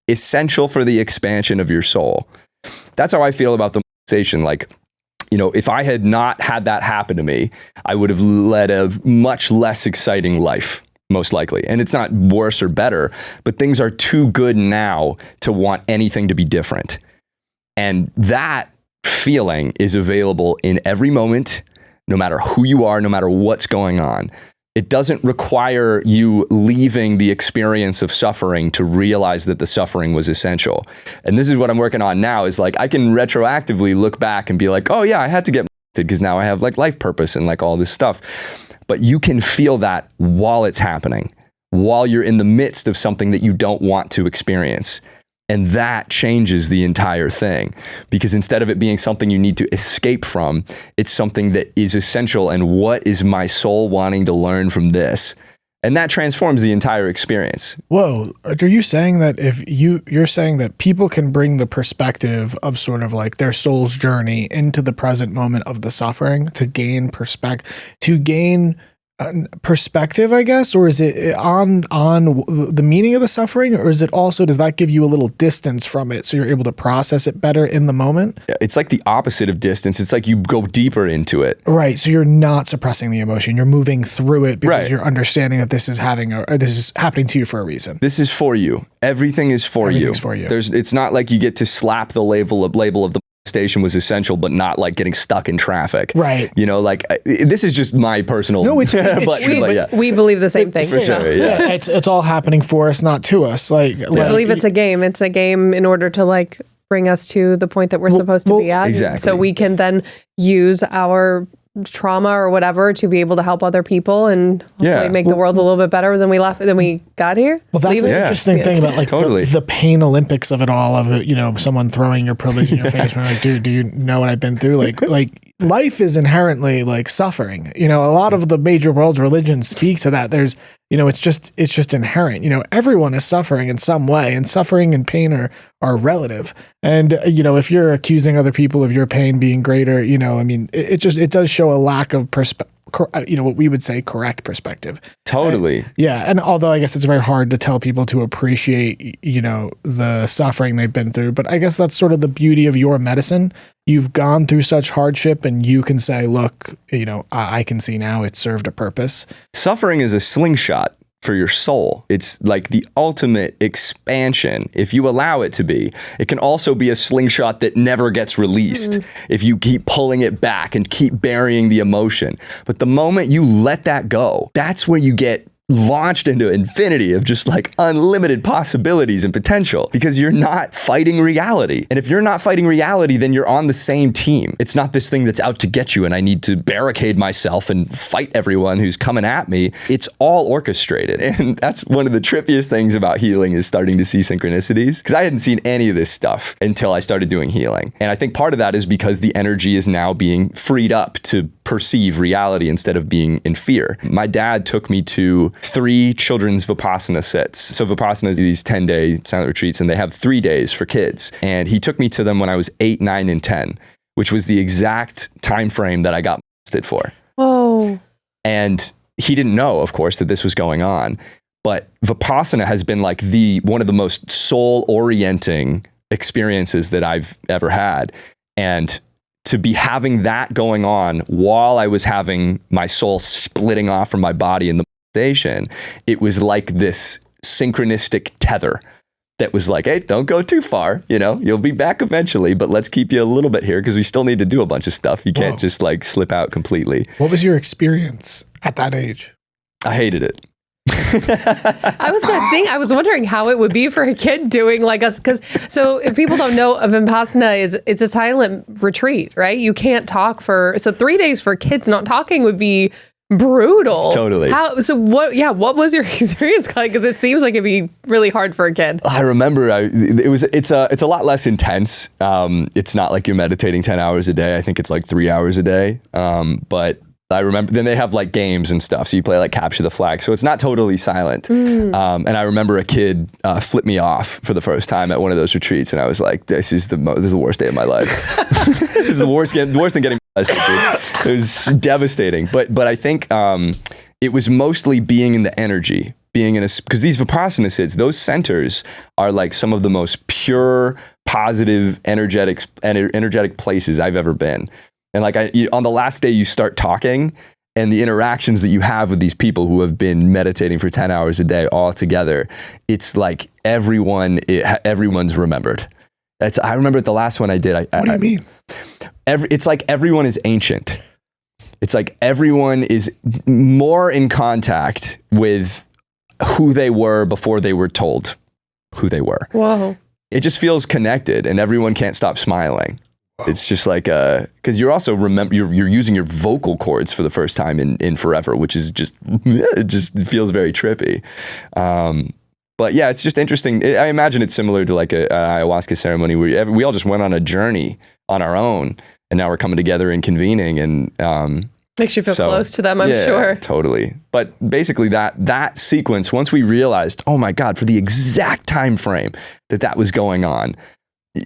Speaker 1: essential for the expansion of your soul. That's how I feel about the station. Like, if I had not had that happen to me, I would have led a much less exciting life, most likely. And it's not worse or better, but things are too good now to want anything to be different. And that feeling is available in every moment, no matter who you are, no matter what's going on. It doesn't require you leaving the experience of suffering to realize that the suffering was essential. And this is what I'm working on now is like, I can retroactively look back and be like, oh yeah, I had to get because now I have like life purpose and like all this stuff. But you can feel that while it's happening, while you're in the midst of something that you don't want to experience. And that changes the entire thing because instead of it being something you need to escape from, it's something that is essential. And what is my soul wanting to learn from this? And that transforms the entire experience.
Speaker 3: Whoa. Are you saying that if you're saying that people can bring the perspective of sort of like their soul's journey into the present moment of the suffering to gain perspective, I guess, or is it on the meaning of the suffering, or is it also, does that give you a little distance from it so you're able to process it better in the moment?
Speaker 1: It's like the opposite of distance. It's like you go deeper into it.
Speaker 3: Right. So you're not suppressing the emotion. You're moving through it because you're understanding that this is happening to you for a reason.
Speaker 1: This is for you. Everything is for you.
Speaker 3: Everything's for you.
Speaker 1: It's not like you get to slap the label of the station was essential, but not like getting stuck in traffic.
Speaker 3: Right.
Speaker 1: This is just my personal.
Speaker 3: No, it's
Speaker 2: we believe the same thing.
Speaker 1: For sure, yeah.
Speaker 3: It's all happening for us, not to us. I
Speaker 2: believe it's a game. It's a game in order to like bring us to the point that we're supposed to be at.
Speaker 1: Exactly.
Speaker 2: So we can then use our trauma or whatever to be able to help other people and hopefully make the world a little bit better than we got here.
Speaker 3: Well, that's the interesting thing about like
Speaker 1: totally.
Speaker 3: the pain Olympics of it all, of it, someone throwing your privilege in your face. We're like, dude, do you know what I've been through? Like life is inherently like suffering. A lot of the major world religions speak to that. There's, it's just inherent. Everyone is suffering in some way, and suffering and pain are relative. And if you're accusing other people of your pain being greater, it does show a lack of what we would say correct perspective.
Speaker 1: Totally.
Speaker 3: And although I guess it's very hard to tell people to appreciate, the suffering they've been through, but I guess that's sort of the beauty of your medicine. You've gone through such hardship and you can say, look, I can see now it served a purpose.
Speaker 1: Suffering is a slingshot for your soul. It's like the ultimate expansion. If you allow it to be, it can also be a slingshot that never gets released if you keep pulling it back and keep burying the emotion. But the moment you let that go, that's where you get launched into infinity of just like unlimited possibilities and potential, because you're not fighting reality. And if you're not fighting reality, then you're on the same team. It's not this thing that's out to get you and I need to barricade myself and fight everyone who's coming at me. It's all orchestrated. And that's one of the trippiest things about healing, is starting to see synchronicities, because I hadn't seen any of this stuff until I started doing healing. And I think part of that is because the energy is now being freed up to perceive reality instead of being in fear. My dad took me to 3 children's Vipassana sits. So Vipassana is these 10-day silent retreats, and they have 3 days for kids. And he took me to them when I was 8, 9, and 10, which was the exact time frame that I got molested for.
Speaker 2: Oh.
Speaker 1: And he didn't know, of course, that this was going on. But Vipassana has been like one of the most soul-orienting experiences that I've ever had. And to be having that going on while I was having my soul splitting off from my body in the station, it was like this synchronistic tether that was like, hey, don't go too far. You'll be back eventually, but let's keep you a little bit here because we still need to do a bunch of stuff. You can't just like slip out completely.
Speaker 3: What was your experience at that age?
Speaker 1: I hated it.
Speaker 2: I was wondering how it would be for a kid doing like us, so if people don't know, a Vipassana it's a silent retreat, right? You can't talk so 3 days for kids not talking would be brutal.
Speaker 1: Totally.
Speaker 2: What was your experience like? Because it seems like it'd be really hard for a kid.
Speaker 1: I remember it's a lot less intense. It's not like you're meditating 10 hours a day. I think it's like 3 hours a day. But I remember then they have like games and stuff. So you play like capture the flag. So it's not totally silent. And I remember a kid flipped me off for the first time at one of those retreats. And I was like, this is the worst day of my life. This is the worst than getting molested. It was devastating. But I think it was mostly being in the energy, because these Vipassana sits, those centers are like some of the most pure, positive, energetic places I've ever been. And like on the last day, you start talking, and the interactions that you have with these people who have been meditating for 10 hours a day all together, it's like everyone's remembered. I remember the last one I did.
Speaker 3: What do you mean?
Speaker 1: It's like everyone is ancient. It's like everyone is more in contact with who they were before they were told who they were.
Speaker 2: Whoa.
Speaker 1: It just feels connected, and everyone can't stop smiling. It's just like, because you're also you're using your vocal cords for the first time in forever, which is it feels very trippy. But yeah, it's just interesting. I imagine it's similar to like an ayahuasca ceremony where we all just went on a journey on our own, and now we're coming together and convening, and
Speaker 2: makes you feel close to them, I'm sure.
Speaker 1: Totally. But basically that sequence, once we realized, oh my God, for the exact time frame that was going on,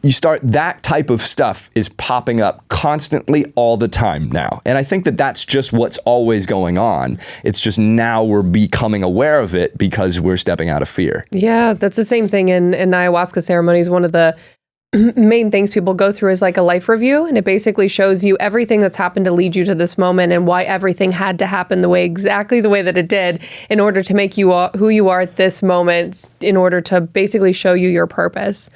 Speaker 1: you start, that type of stuff is popping up constantly all the time now. And I think that's just what's always going on. It's just now we're becoming aware of it because we're stepping out of fear.
Speaker 2: Yeah, that's the same thing in ayahuasca ceremonies. One of the main things people go through is like a life review, and it basically shows you everything that's happened to lead you to this moment and why everything had to happen exactly the way that it did in order to make you who you are at this moment, in order to basically show you your purpose.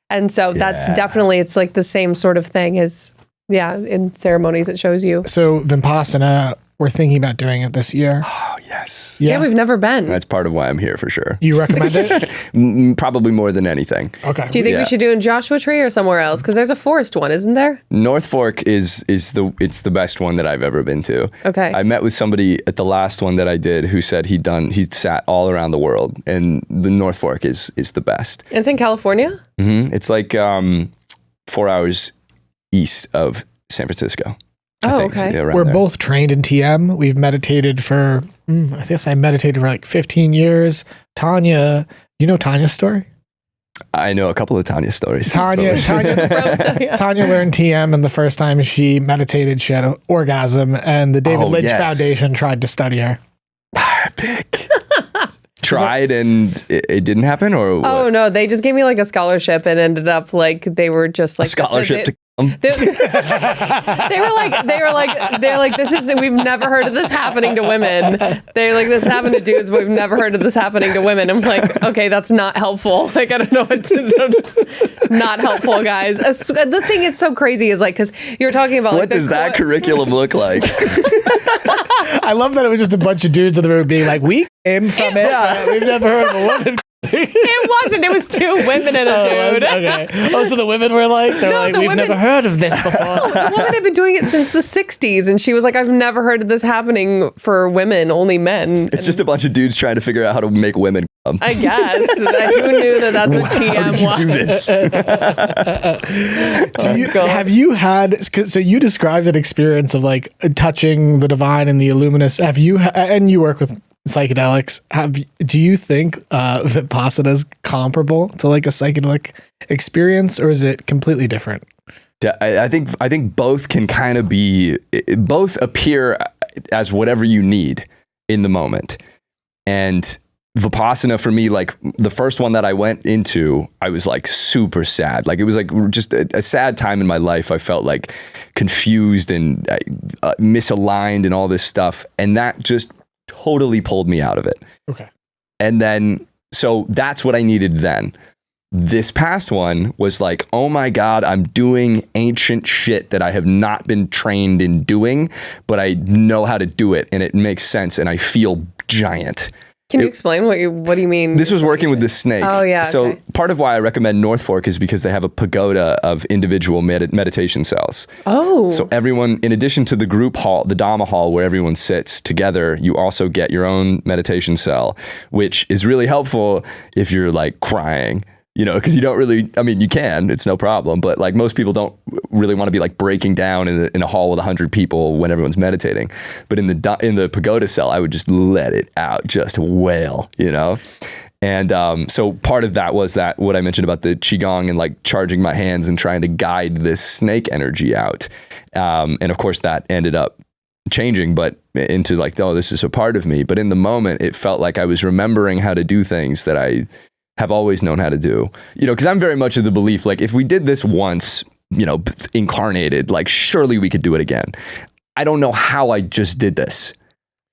Speaker 2: And so that's definitely, it's like the same sort of thing as, in ceremonies it shows you.
Speaker 3: So Vipassana, we're thinking about doing it this year.
Speaker 1: Oh, yes.
Speaker 2: Yeah, we've never been.
Speaker 1: That's part of why I'm here for sure.
Speaker 3: You recommend it?
Speaker 1: Probably more than anything.
Speaker 3: Okay.
Speaker 2: Do you think we should do in Joshua Tree or somewhere else? Because there's a forest one, isn't there?
Speaker 1: North Fork it's the best one that I've ever been to.
Speaker 2: Okay.
Speaker 1: I met with somebody at the last one that I did who said he'd sat all around the world, and the North Fork is the best.
Speaker 2: It's in California?
Speaker 1: Mm-hmm. It's like 4 hours east of San Francisco.
Speaker 2: Okay.
Speaker 3: We're both trained in TM. We've meditated for, I guess I meditated for like 15 years. Tanya, you know Tanya's story?
Speaker 1: I know a couple of Tanya stories.
Speaker 3: Tanya learned TM, and the first time she meditated, she had an orgasm, and the David Lynch Foundation tried to study her.
Speaker 1: Epic. Tried and it didn't happen, or what?
Speaker 2: Oh no, they just gave me like a scholarship and ended up like they were just like
Speaker 1: a scholarship to
Speaker 2: they were like, this is, we've never heard of this happening to women. They're like, this happened to dudes, but we've never heard of this happening to women. I'm like, okay, that's not helpful. Like, I don't know what to, not helpful, guys. The thing that's so crazy is like, because you're talking about
Speaker 1: what
Speaker 2: like,
Speaker 1: does that curriculum look like?
Speaker 3: I love that it was just a bunch of dudes in the room being like, we came from it. Yeah. We've never heard of a woman.
Speaker 2: It wasn't. It was 2 women and a dude.
Speaker 3: Okay. Oh, so the women were like, we've never heard of this before.
Speaker 2: No, the woman had been doing it since the 60s, and she was like, I've never heard of this happening for women, only men.
Speaker 1: It's just a bunch of dudes trying to figure out how to make women come.
Speaker 2: I guess. Who knew that's what TM was?
Speaker 1: How did you do this?
Speaker 3: Have you had, so you described an experience of like touching the divine and the Illuminous. Have you, and you work with psychedelics, do you think Vipassana is comparable to like a psychedelic experience, or is it completely different?
Speaker 1: I think both can kind of be, both appear as whatever you need in the moment. And Vipassana for me, like the first one that I went into, I was like super sad. Like it was like just a sad time in my life. I felt like confused and misaligned and all this stuff. And that just totally pulled me out of it.
Speaker 3: Okay.
Speaker 1: And then, so that's what I needed then. This past one was like, oh my God, I'm doing ancient shit that I have not been trained in doing, but I know how to do it and it makes sense and I feel giant.
Speaker 2: Can you explain what do you mean?
Speaker 1: This was working with the snake.
Speaker 2: Oh yeah.
Speaker 1: So
Speaker 2: okay.
Speaker 1: Part of why I recommend North Fork is because they have a pagoda of individual meditation cells.
Speaker 2: Oh.
Speaker 1: So everyone, in addition to the group hall, the Dhamma hall where everyone sits together, you also get your own meditation cell, which is really helpful if you're like crying. You know, because you don't really, I mean, you can, it's no problem, but like most people don't really want to be like breaking down in a hall with 100 people when everyone's meditating. But in the pagoda cell, I would just let it out, just wail, you know? And so part of that was that what I mentioned about the Qigong and like charging my hands and trying to guide this snake energy out. And of course that ended up changing, but into like, oh, this is a part of me. But in the moment, it felt like I was remembering how to do things that I have always known how to do, you know, because I'm very much of the belief, like if we did this once, you know, incarnated, like surely we could do it again. I don't know how I just did this.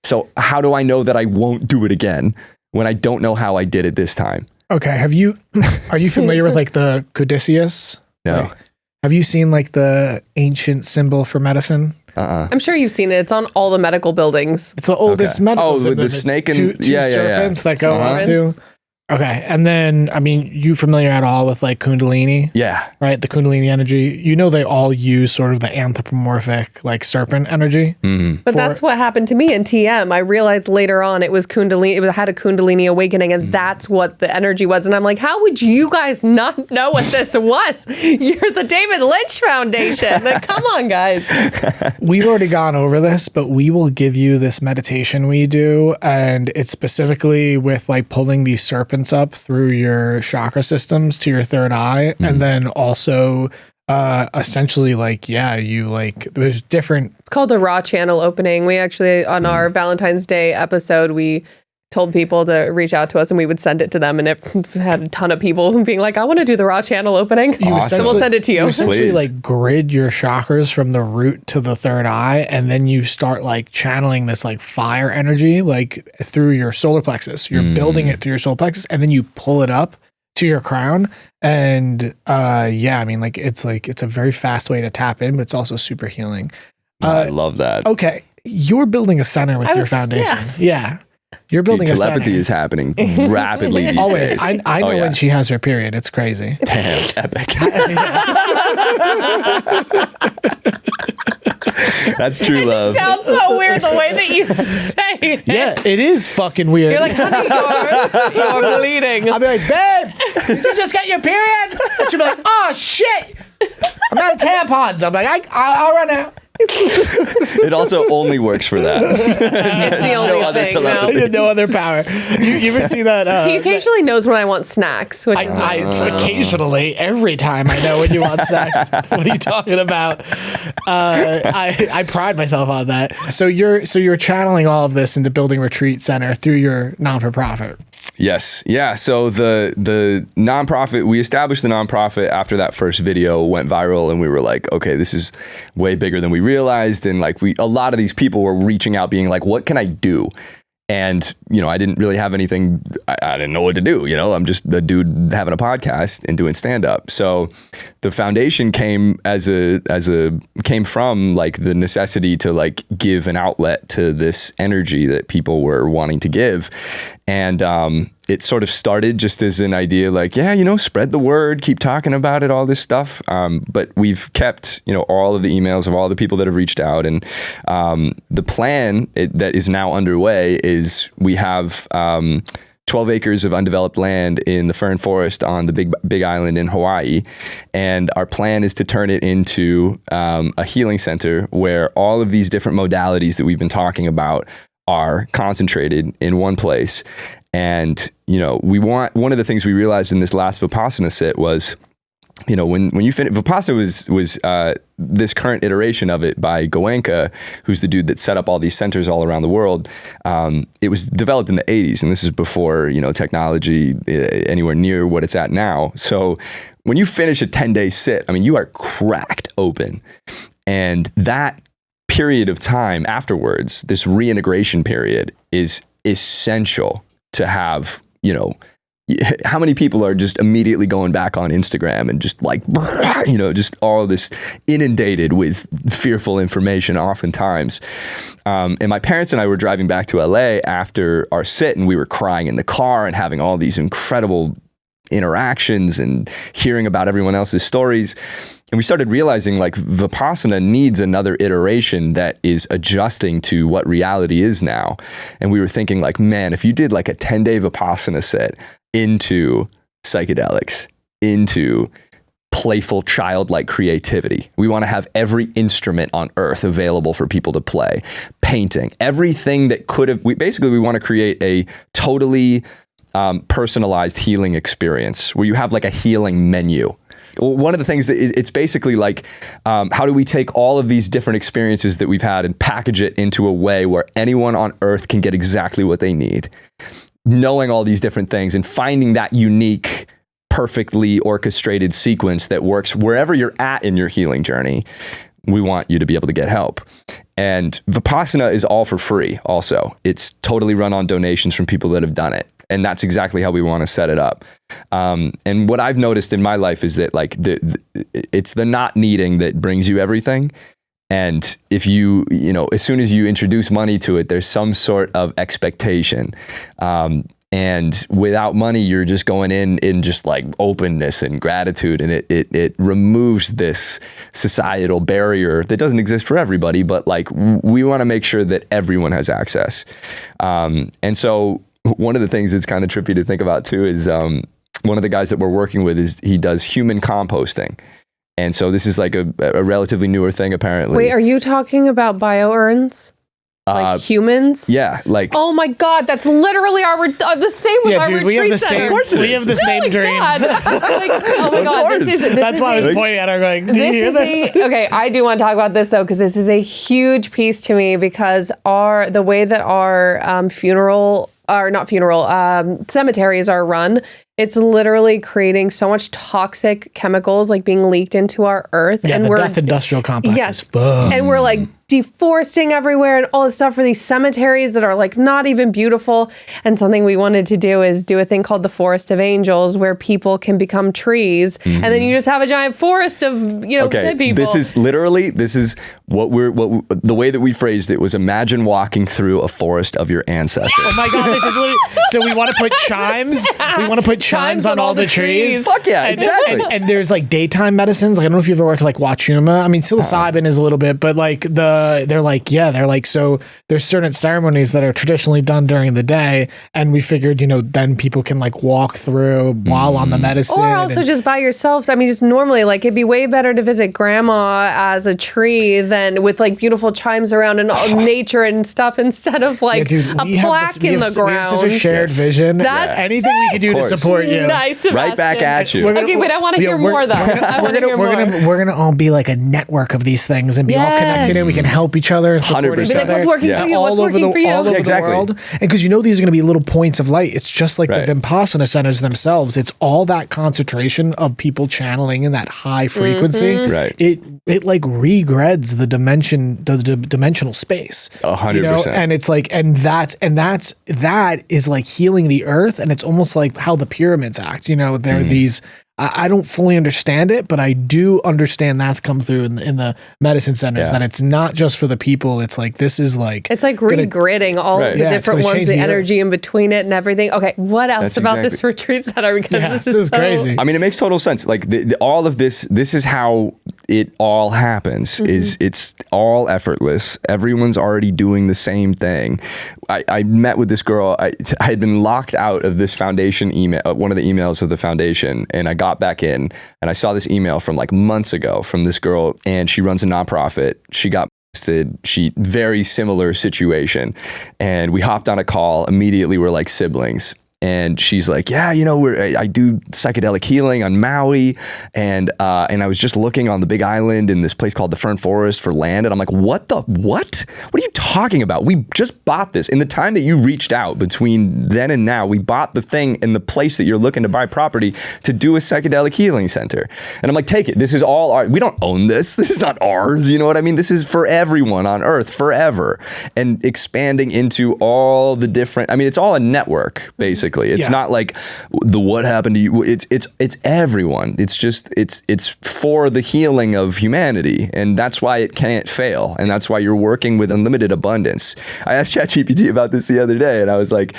Speaker 1: So how do I know that I won't do it again when I don't know how I did it this time?
Speaker 3: Okay. Are you familiar with like the Codicius?
Speaker 1: No.
Speaker 3: Like, have you seen like the ancient symbol for medicine?
Speaker 2: I'm sure you've seen it. It's on all the medical buildings.
Speaker 3: It's the oldest medical symbol.
Speaker 1: Oh, with the snake and
Speaker 3: two serpents that go into. Okay. And then, I mean, you familiar at all with like Kundalini?
Speaker 1: Yeah.
Speaker 3: Right? The Kundalini energy. You know, they all use sort of the anthropomorphic, like serpent energy.
Speaker 1: Mm-hmm.
Speaker 2: But that's what happened to me in TM. I realized later on it was Kundalini. It had a Kundalini awakening, and that's what the energy was. And I'm like, how would you guys not know what this was? You're the David Lynch Foundation. Like, come on, guys.
Speaker 3: We've already gone over this, but we will give you this meditation we do. And it's specifically with like pulling these serpents up through your chakra systems to your third eye, and then also essentially like you like there's different.
Speaker 2: It's called the raw channel opening. We actually on our Valentine's Day episode we told people to reach out to us and we would send it to them, and it had a ton of people being like, I want to do the raw channel opening.
Speaker 1: Awesome.
Speaker 2: So we'll send it to you.
Speaker 3: You essentially
Speaker 1: Please.
Speaker 3: like grid your chakras from the root to the third eye, and then you start like channeling this like fire energy like through your solar plexus. You're building it through your solar plexus, and then you pull it up to your crown. And I mean, like it's a very fast way to tap in, but it's also super healing.
Speaker 1: I love that.
Speaker 3: Okay, you're building a center with your foundation. Yeah. You're building a center.
Speaker 1: Telepathy is happening rapidly these
Speaker 3: Always.
Speaker 1: days.
Speaker 3: I know when she has her period. It's crazy.
Speaker 1: Damn, epic. That's true love.
Speaker 2: It sounds so weird the way that you say it.
Speaker 3: Yeah, it is fucking weird.
Speaker 2: You're like, honey, you're bleeding.
Speaker 3: I'll be like, babe, did you just get your period? And she'll be like, oh shit, I'm out of tampons. I'm like, I'll run out.
Speaker 1: It also only works for that.
Speaker 2: It's the only thing.
Speaker 3: No other power. You ever see that?
Speaker 2: He occasionally knows when I want snacks. Which is
Speaker 3: Occasionally, every time I know when you want snacks. What are you talking about? I pride myself on that. So you're channeling all of this into building retreat center through your non-for-profit.
Speaker 1: Yes. Yeah. So the nonprofit, we established the nonprofit after that first video went viral, and we were like, okay, this is way bigger than we realized. And like a lot of these people were reaching out being like, what can I do? And, I didn't really have anything. I didn't know what to do. I'm just a dude having a podcast and doing stand up. So the foundation came came from like the necessity to like give an outlet to this energy that people were wanting to give. And it sort of started just as an idea like, spread the word, keep talking about it, all this stuff. But we've kept, all of the emails of all the people that have reached out. And the plan that is now underway is we have 12 acres of undeveloped land in the fern forest on the big island in Hawaii. And our plan is to turn it into a healing center where all of these different modalities that we've been talking about are concentrated in one place. And, one of the things we realized in this last Vipassana sit was, when you finish, Vipassana was this current iteration of it by Goenka, who's the dude that set up all these centers all around the world. It was developed in the 80s, and this is before, technology anywhere near what it's at now. So when you finish a 10-day sit, you are cracked open. And that period of time afterwards, this reintegration period, is essential to have, how many people are just immediately going back on Instagram and just like, just all this inundated with fearful information oftentimes. And my parents and I were driving back to LA after our sit, and we were crying in the car and having all these incredible interactions and hearing about everyone else's stories. And we started realizing like Vipassana needs another iteration that is adjusting to what reality is now. And we were thinking like, man, if you did like a 10-day Vipassana set into psychedelics, into playful childlike creativity. We want to have every instrument on earth available for people to play. Painting, everything that could have, we want to create a totally personalized healing experience where you have like a healing menu. One of the things that it's basically like, how do we take all of these different experiences that we've had and package it into a way where anyone on earth can get exactly what they need, knowing all these different things and finding that unique, perfectly orchestrated sequence that works wherever you're at in your healing journey. We want you to be able to get help. And Vipassana is all for free also. It's totally run on donations from people that have done it. And that's exactly how we want to set it up. And what I've noticed in my life is that like it's the not needing that brings you everything. And if you as soon as you introduce money to it, there's some sort of expectation. And without money, you're just going in just like openness and gratitude. And it removes this societal barrier that doesn't exist for everybody, but like we want to make sure that everyone has access. And so one of the things that's kind of trippy to think about too is one of the guys that we're working with he does human composting. And so this is like a relatively newer thing apparently.
Speaker 2: Wait, are you talking about bio-urns? Like humans?
Speaker 1: Yeah, like.
Speaker 2: Oh my God, that's literally the same with our retreat
Speaker 3: we have the
Speaker 2: center.
Speaker 3: same. Of course we have the same dream.
Speaker 2: Like, oh my God,
Speaker 3: that's why I was pointing at her going, do you hear this?
Speaker 2: Okay, I do want to talk about this though, because this is a huge piece to me because the way that our cemeteries are run, it's literally creating so much toxic chemicals like being leaked into our earth.
Speaker 3: Yeah, and the death industrial complex is fun.
Speaker 2: And we're like deforesting everywhere and all this stuff for these cemeteries that are like not even beautiful. And something we wanted to do is do a thing called the Forest of Angels where people can become trees. Mm-hmm. And then you just have a giant forest of, dead people.
Speaker 1: This is what the way that we phrased it was imagine walking through a forest of your ancestors.
Speaker 3: Oh my God, this is literally, so we want to put chimes. We want to put chimes on all the trees.
Speaker 1: Fuck yeah, exactly.
Speaker 3: And there's like daytime medicines. Like I don't know if you've ever worked like Wachuma. I mean, psilocybin is a little bit, but like the they're like, so there's certain ceremonies that are traditionally done during the day, and we figured, then people can like walk through while on the medicine.
Speaker 2: Or also just by yourself. I mean, just normally, like, it'd be way better to visit grandma as a tree than with like beautiful chimes around and all nature and stuff instead of like a plaque in the ground.
Speaker 3: We have such a shared vision.
Speaker 2: That's
Speaker 3: anything we can do to support you.
Speaker 2: Nice, Sebastian.
Speaker 1: Right back at you.
Speaker 2: Okay, wait, I want to hear more though. I want to hear more.
Speaker 3: We're gonna all be like a network of these things and be all connected, and we can help each other and support
Speaker 1: 100%.
Speaker 3: each other.
Speaker 2: What's working for you? What's working for you?
Speaker 3: All over the world. And because these are going to be little points of light. It's just like the Vipassana centers themselves. It's all that concentration of people channeling in that high frequency.
Speaker 1: Right.
Speaker 3: It like regrets the dimensional space.
Speaker 1: 100%.
Speaker 3: And it's like, that is like healing the earth. And it's almost like how the pyramids act. There are these. I don't fully understand it, but I do understand that's come through in the medicine centers, that it's not just for the people. It's like, this is like...
Speaker 2: It's like regridding all of the different ones, the energy in between it and everything. Okay, what else about this retreat center? Because this is so
Speaker 3: crazy.
Speaker 1: I mean, it makes total sense. Like all of this is how it all happens. Is it's all effortless. Everyone's already doing the same thing. I met with this girl. I had been locked out of this foundation email, one of the emails of the foundation, and I got back in and I saw this email from like months ago from this girl, and she runs a nonprofit. She got busted. Very similar situation, and we hopped on a call. Immediately, we're like siblings. And she's like, yeah, I do psychedelic healing on Maui. And I was just looking on the Big Island in this place called the Fern Forest for land. And I'm like, what? What are you talking about? We just bought this. In the time that you reached out between then and now, we bought the thing in the place that you're looking to buy property to do a psychedelic healing center. And I'm like, take it. This is all ours. We don't own this. This is not ours. You know what I mean? This is for everyone on earth forever. And expanding into all the different, it's all a network, basically. It's not like what happened to you. It's everyone. It's just it's for the healing of humanity, and that's why it can't fail, and that's why you're working with unlimited abundance. I asked ChatGPT about this the other day, and I was like,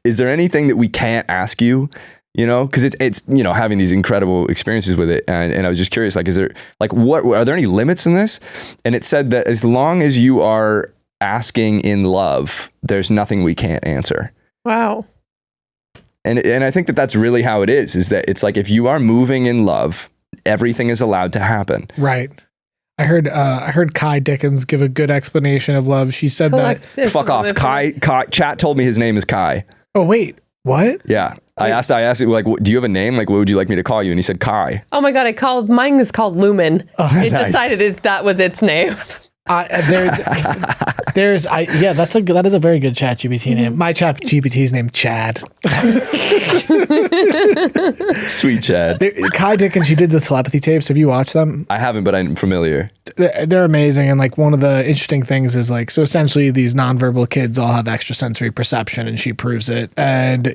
Speaker 1: "Is there anything that we can't ask you?" Because it's having these incredible experiences with it, and I was just curious, like, is there what are there any limits in this? And it said that as long as you are asking in love, there's nothing we can't answer.
Speaker 2: Wow.
Speaker 1: And I think that's really how it is that it's like, if you are moving in love, everything is allowed to happen.
Speaker 3: Right. I heard Kai Dickens give a good explanation of love. She said
Speaker 1: fuck off. Kai, chat told me his name is Kai.
Speaker 3: Oh, wait, what?
Speaker 1: Yeah. I asked him, like, do you have a name? Like, what would you like me to call you? And he said Kai.
Speaker 2: Oh my God. Mine is called Lumen. It decided that was its name.
Speaker 3: That is a very good ChatGPT name. My ChatGPT's named Chad.
Speaker 1: Sweet Chad.
Speaker 3: Kai Dickens, she did the telepathy tapes. Have you watched them?
Speaker 1: I haven't, but I'm familiar.
Speaker 3: They're amazing. And like, one of the interesting things is like, so essentially these nonverbal kids all have extrasensory perception, and she proves it. And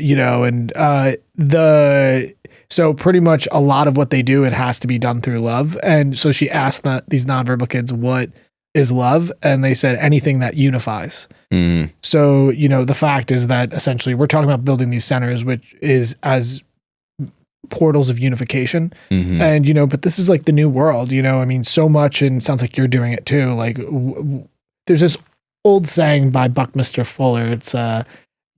Speaker 3: so pretty much a lot of what they do, it has to be done through love. And so she asked these nonverbal kids, what is love? And they said anything that unifies. So, the fact is that essentially we're talking about building these centers, which is as portals of unification. And, but this is like the new world, so much, and it sounds like you're doing it too. Like there's this old saying by Buckminster Fuller. It's,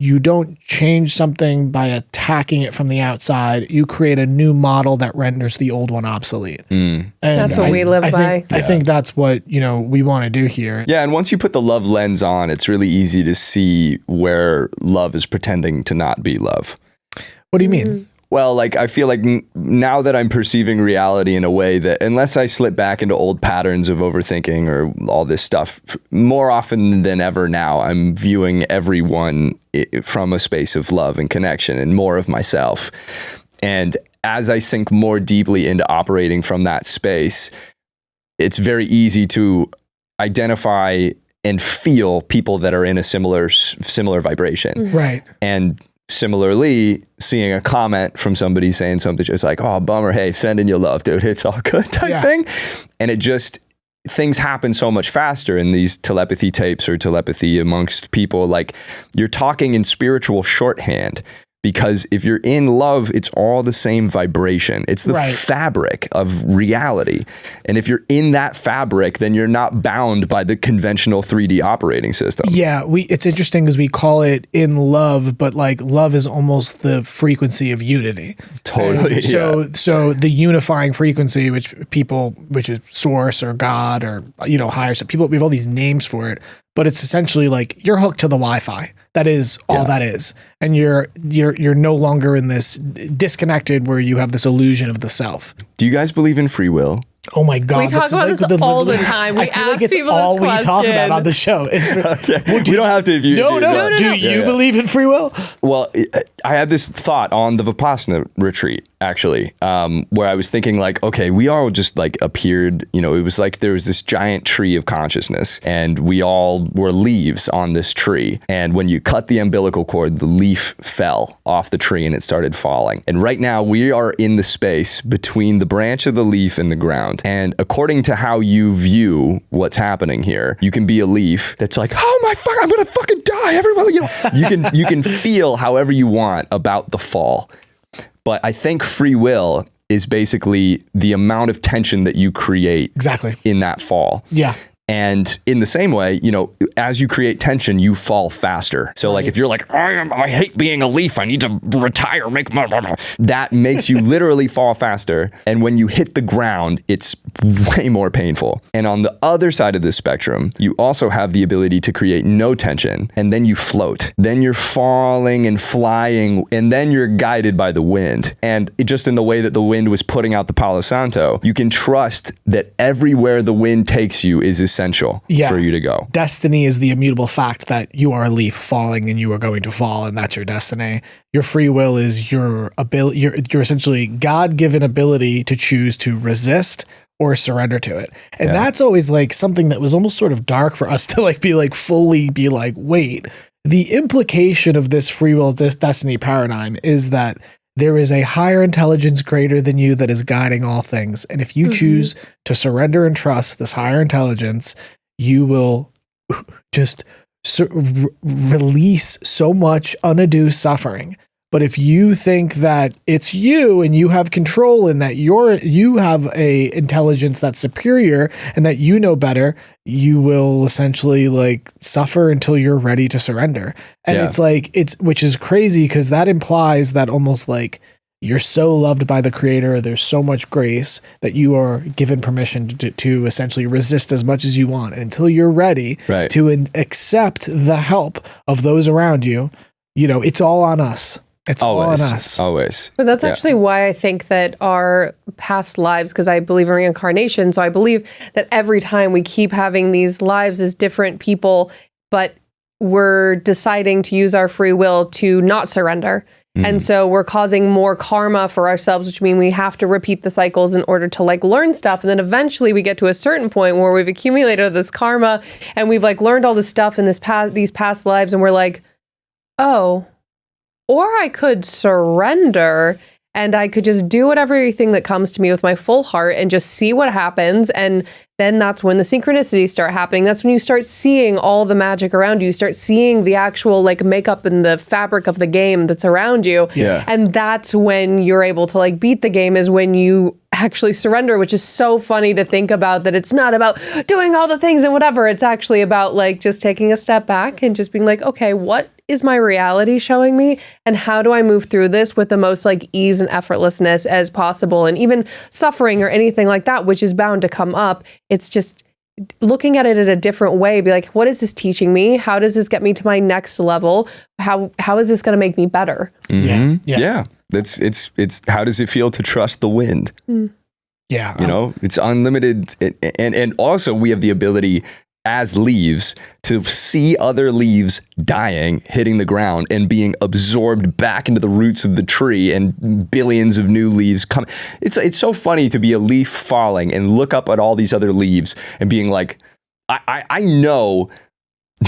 Speaker 3: you don't change something by attacking it from the outside. You create a new model that renders the old one obsolete. And
Speaker 2: that's what we live by.
Speaker 3: I think that's what, we want to do here.
Speaker 1: Yeah. And once you put the love lens on, it's really easy to see where love is pretending to not be love.
Speaker 3: What do you mean?
Speaker 1: Well, like, I feel like now that I'm perceiving reality in a way that, unless I slip back into old patterns of overthinking or all this stuff, more often than ever now, I'm viewing everyone from a space of love and connection and more of myself. And as I sink more deeply into operating from that space, it's very easy to identify and feel people that are in a similar vibration.
Speaker 3: Right.
Speaker 1: And similarly, seeing a comment from somebody saying something just like, oh, bummer, hey, sending you love, dude, it's all good type thing. And things happen so much faster in these telepathy tapes or telepathy amongst people. Like, you're talking in spiritual shorthand, Because if you're in love, it's all the same vibration. It's the fabric of reality. And if you're in that fabric, then you're not bound by the conventional 3D operating system.
Speaker 3: Yeah, it's interesting because we call it in love, but like love is almost the frequency of unity.
Speaker 1: Totally.
Speaker 3: And so the unifying frequency, which is source or God or higher, so we have all these names for it, but it's essentially like you're hooked to the Wi-Fi. That is all that is. And you're no longer in this disconnected where you have this illusion of the self.
Speaker 1: Do you guys believe in free will?
Speaker 3: Oh my God.
Speaker 2: We talk about this all the time. We ask people
Speaker 3: all
Speaker 2: this question.
Speaker 3: We talk about on the show.
Speaker 1: We don't have to.
Speaker 3: No. Do you believe in free will?
Speaker 1: Well, I had this thought on the Vipassana retreat, actually, where I was thinking like, okay, we all just like appeared, it was like there was this giant tree of consciousness and we all were leaves on this tree. And when you cut the umbilical cord, the leaf fell off the tree and it started falling. And right now we are in the space between the branch of the leaf and the ground. And according to how you view what's happening here, you can be a leaf that's like, oh my fuck, I'm gonna fucking die. Everybody, you can feel however you want about the fall. But I think free will is basically the amount of tension that you create in that fall.
Speaker 3: Yeah.
Speaker 1: And in the same way, as you create tension, you fall faster. So like if you're like, I hate being a leaf, I need to retire, that makes you literally fall faster. And when you hit the ground, it's way more painful. And on the other side of the spectrum, you also have the ability to create no tension, and then you float. Then you're falling and flying, and then you're guided by the wind. And just in the way that the wind was putting out the Palo Santo, you can trust that everywhere the wind takes you is essential for you to go.
Speaker 3: Destiny is the immutable fact that you are a leaf falling and you are going to fall, and that's your destiny. Your free will is your ability, your essentially God-given ability to choose to resist or surrender to it. And that's always like something that was almost sort of dark for us to like be like fully be like, wait, the implication of this free will, this destiny paradigm is that there is a higher intelligence greater than you that is guiding all things. And if you choose to surrender and trust this higher intelligence, you will just release so much undue suffering. But if you think that it's you and you have control and that you have a intelligence that's superior and that you know better, you will essentially like suffer until you're ready to surrender. And it's like, which is crazy because that implies that almost like you're so loved by the creator, there's so much grace that you are given permission to essentially resist as much as you want. And until you're ready to accept the help of those around you, it's all on us. It's always all on us.
Speaker 1: Always.
Speaker 2: But that's actually why I think that our past lives, because I believe in reincarnation, so I believe that every time we keep having these lives as different people, but we're deciding to use our free will to not surrender. And so we're causing more karma for ourselves, which means we have to repeat the cycles in order to like learn stuff. And then eventually we get to a certain point where we've accumulated this karma and we've like learned all this stuff in these past lives. And we're like, oh, or I could surrender and I could just do everything that comes to me with my full heart and just see what happens. And then that's when the synchronicities start happening. That's when you start seeing all the magic around you. You start seeing the actual like makeup and the fabric of the game that's around you.
Speaker 1: Yeah.
Speaker 2: And that's when you're able to like beat the game, is when you actually surrender, which is so funny to think about, that it's not about doing all the things and whatever. It's actually about like just taking a step back and just being like, okay, what is my reality showing me, and how do I move through this with the most like ease and effortlessness as possible? And even suffering or anything like that, which is bound to come up, it's just looking at it in a different way. Be like, what is this teaching me? How does this get me to my next level? How is this going to make me better?
Speaker 1: Yeah. It's how does it feel to trust the wind?
Speaker 3: Yeah.
Speaker 1: It's unlimited. And also we have the ability as leaves to see other leaves dying, hitting the ground and being absorbed back into the roots of the tree, and billions of new leaves come. It's so funny to be a leaf falling and look up at all these other leaves and being like, I know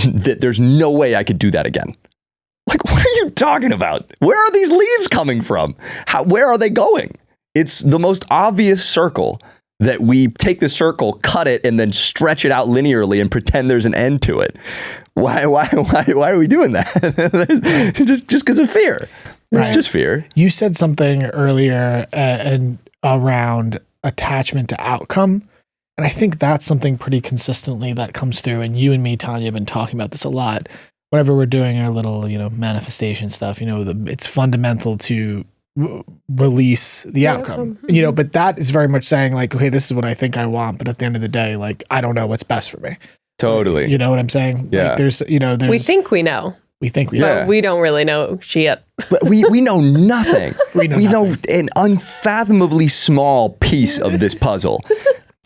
Speaker 1: that there's no way I could do that again. Like, what are you talking about? Where are these leaves coming from? Where are they going? It's the most obvious circle that we take the circle, cut it, and then stretch it out linearly and pretend there's an end to it. Why are we doing that? just because of fear. It's just fear.
Speaker 3: You said something earlier and around attachment to outcome. And I think that's something pretty consistently that comes through. And you and me, Tanya, have been talking about this a lot. Whenever we're doing our little, manifestation stuff, it's fundamental to release the outcome, but that is very much saying like, okay, this is what I think I want. But at the end of the day, like, I don't know what's best for me.
Speaker 1: Totally.
Speaker 3: You know what I'm saying?
Speaker 1: Yeah.
Speaker 3: Like, there's,
Speaker 2: we think we know.
Speaker 3: We think we
Speaker 2: But we don't really know shit.
Speaker 1: But we know nothing. we
Speaker 3: nothing.
Speaker 1: know an unfathomably small piece of this puzzle.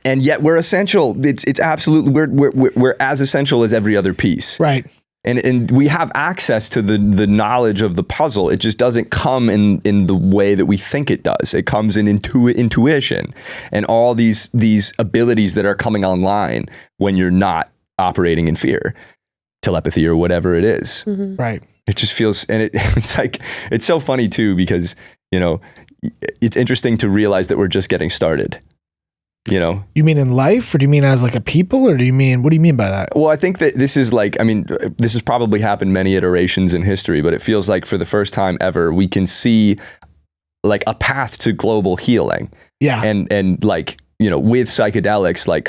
Speaker 1: And yet we're essential. It's absolutely, we're as essential as every other piece.
Speaker 3: Right.
Speaker 1: And we have access to the knowledge of the puzzle. It just doesn't come in the way that we think it does. It comes in intuition and all these abilities that are coming online when you're not operating in fear, telepathy or whatever it is.
Speaker 2: Mm-hmm.
Speaker 3: Right.
Speaker 1: It just feels, and it's like, it's so funny too, because, it's interesting to realize that we're just getting started. You mean in life, or do you mean as like a people, or what do you mean by that? Well, I think that this is like, this has probably happened many iterations in history, but it feels like for the first time ever, we can see like a path to global healing.
Speaker 3: Yeah.
Speaker 1: And like, with psychedelics, like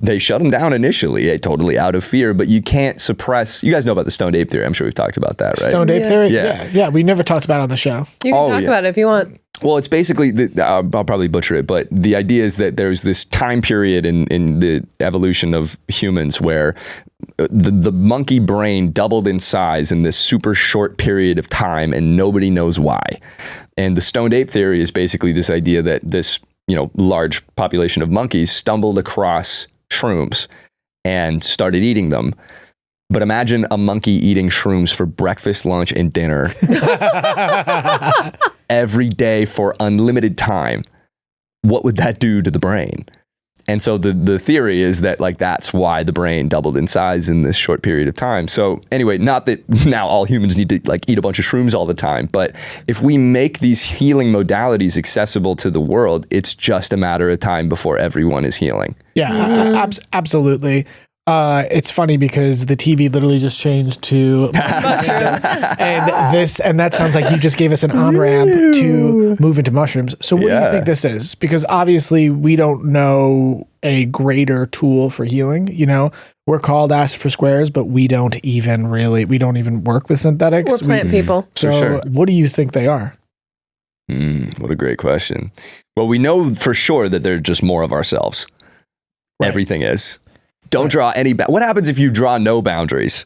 Speaker 1: they shut them down initially, totally out of fear, but you can't suppress, you guys know about the stoned ape theory. I'm sure we've talked about that, right?
Speaker 3: Stoned ape theory?
Speaker 1: Yeah.
Speaker 3: Yeah. We never talked about it on the show.
Speaker 2: You can talk about it if you want.
Speaker 1: Well, it's basically, I'll probably butcher it, but the idea is that there's this time period in the evolution of humans where the monkey brain doubled in size in this super short period of time, and nobody knows why. And the stoned ape theory is basically this idea that this, large population of monkeys stumbled across shrooms and started eating them. But imagine a monkey eating shrooms for breakfast, lunch, and dinner every day for unlimited time. What would that do to the brain? And so the theory is that like that's why the brain doubled in size in this short period of time. So anyway, not that now all humans need to like eat a bunch of shrooms all the time, but if we make these healing modalities accessible to the world, it's just a matter of time before everyone is healing.
Speaker 3: Yeah, absolutely. It's funny because the TV literally just changed to mushrooms, and that sounds like you just gave us an on-ramp to move into mushrooms. So what do you think this is? Because obviously we don't know a greater tool for healing. We're called acid for squares, but we don't even work with synthetics.
Speaker 2: We're plant people.
Speaker 3: So what do you think they are?
Speaker 1: What a great question. Well, we know for sure that they're just more of ourselves. Right. Everything is. Don't draw any. What happens if you draw no boundaries?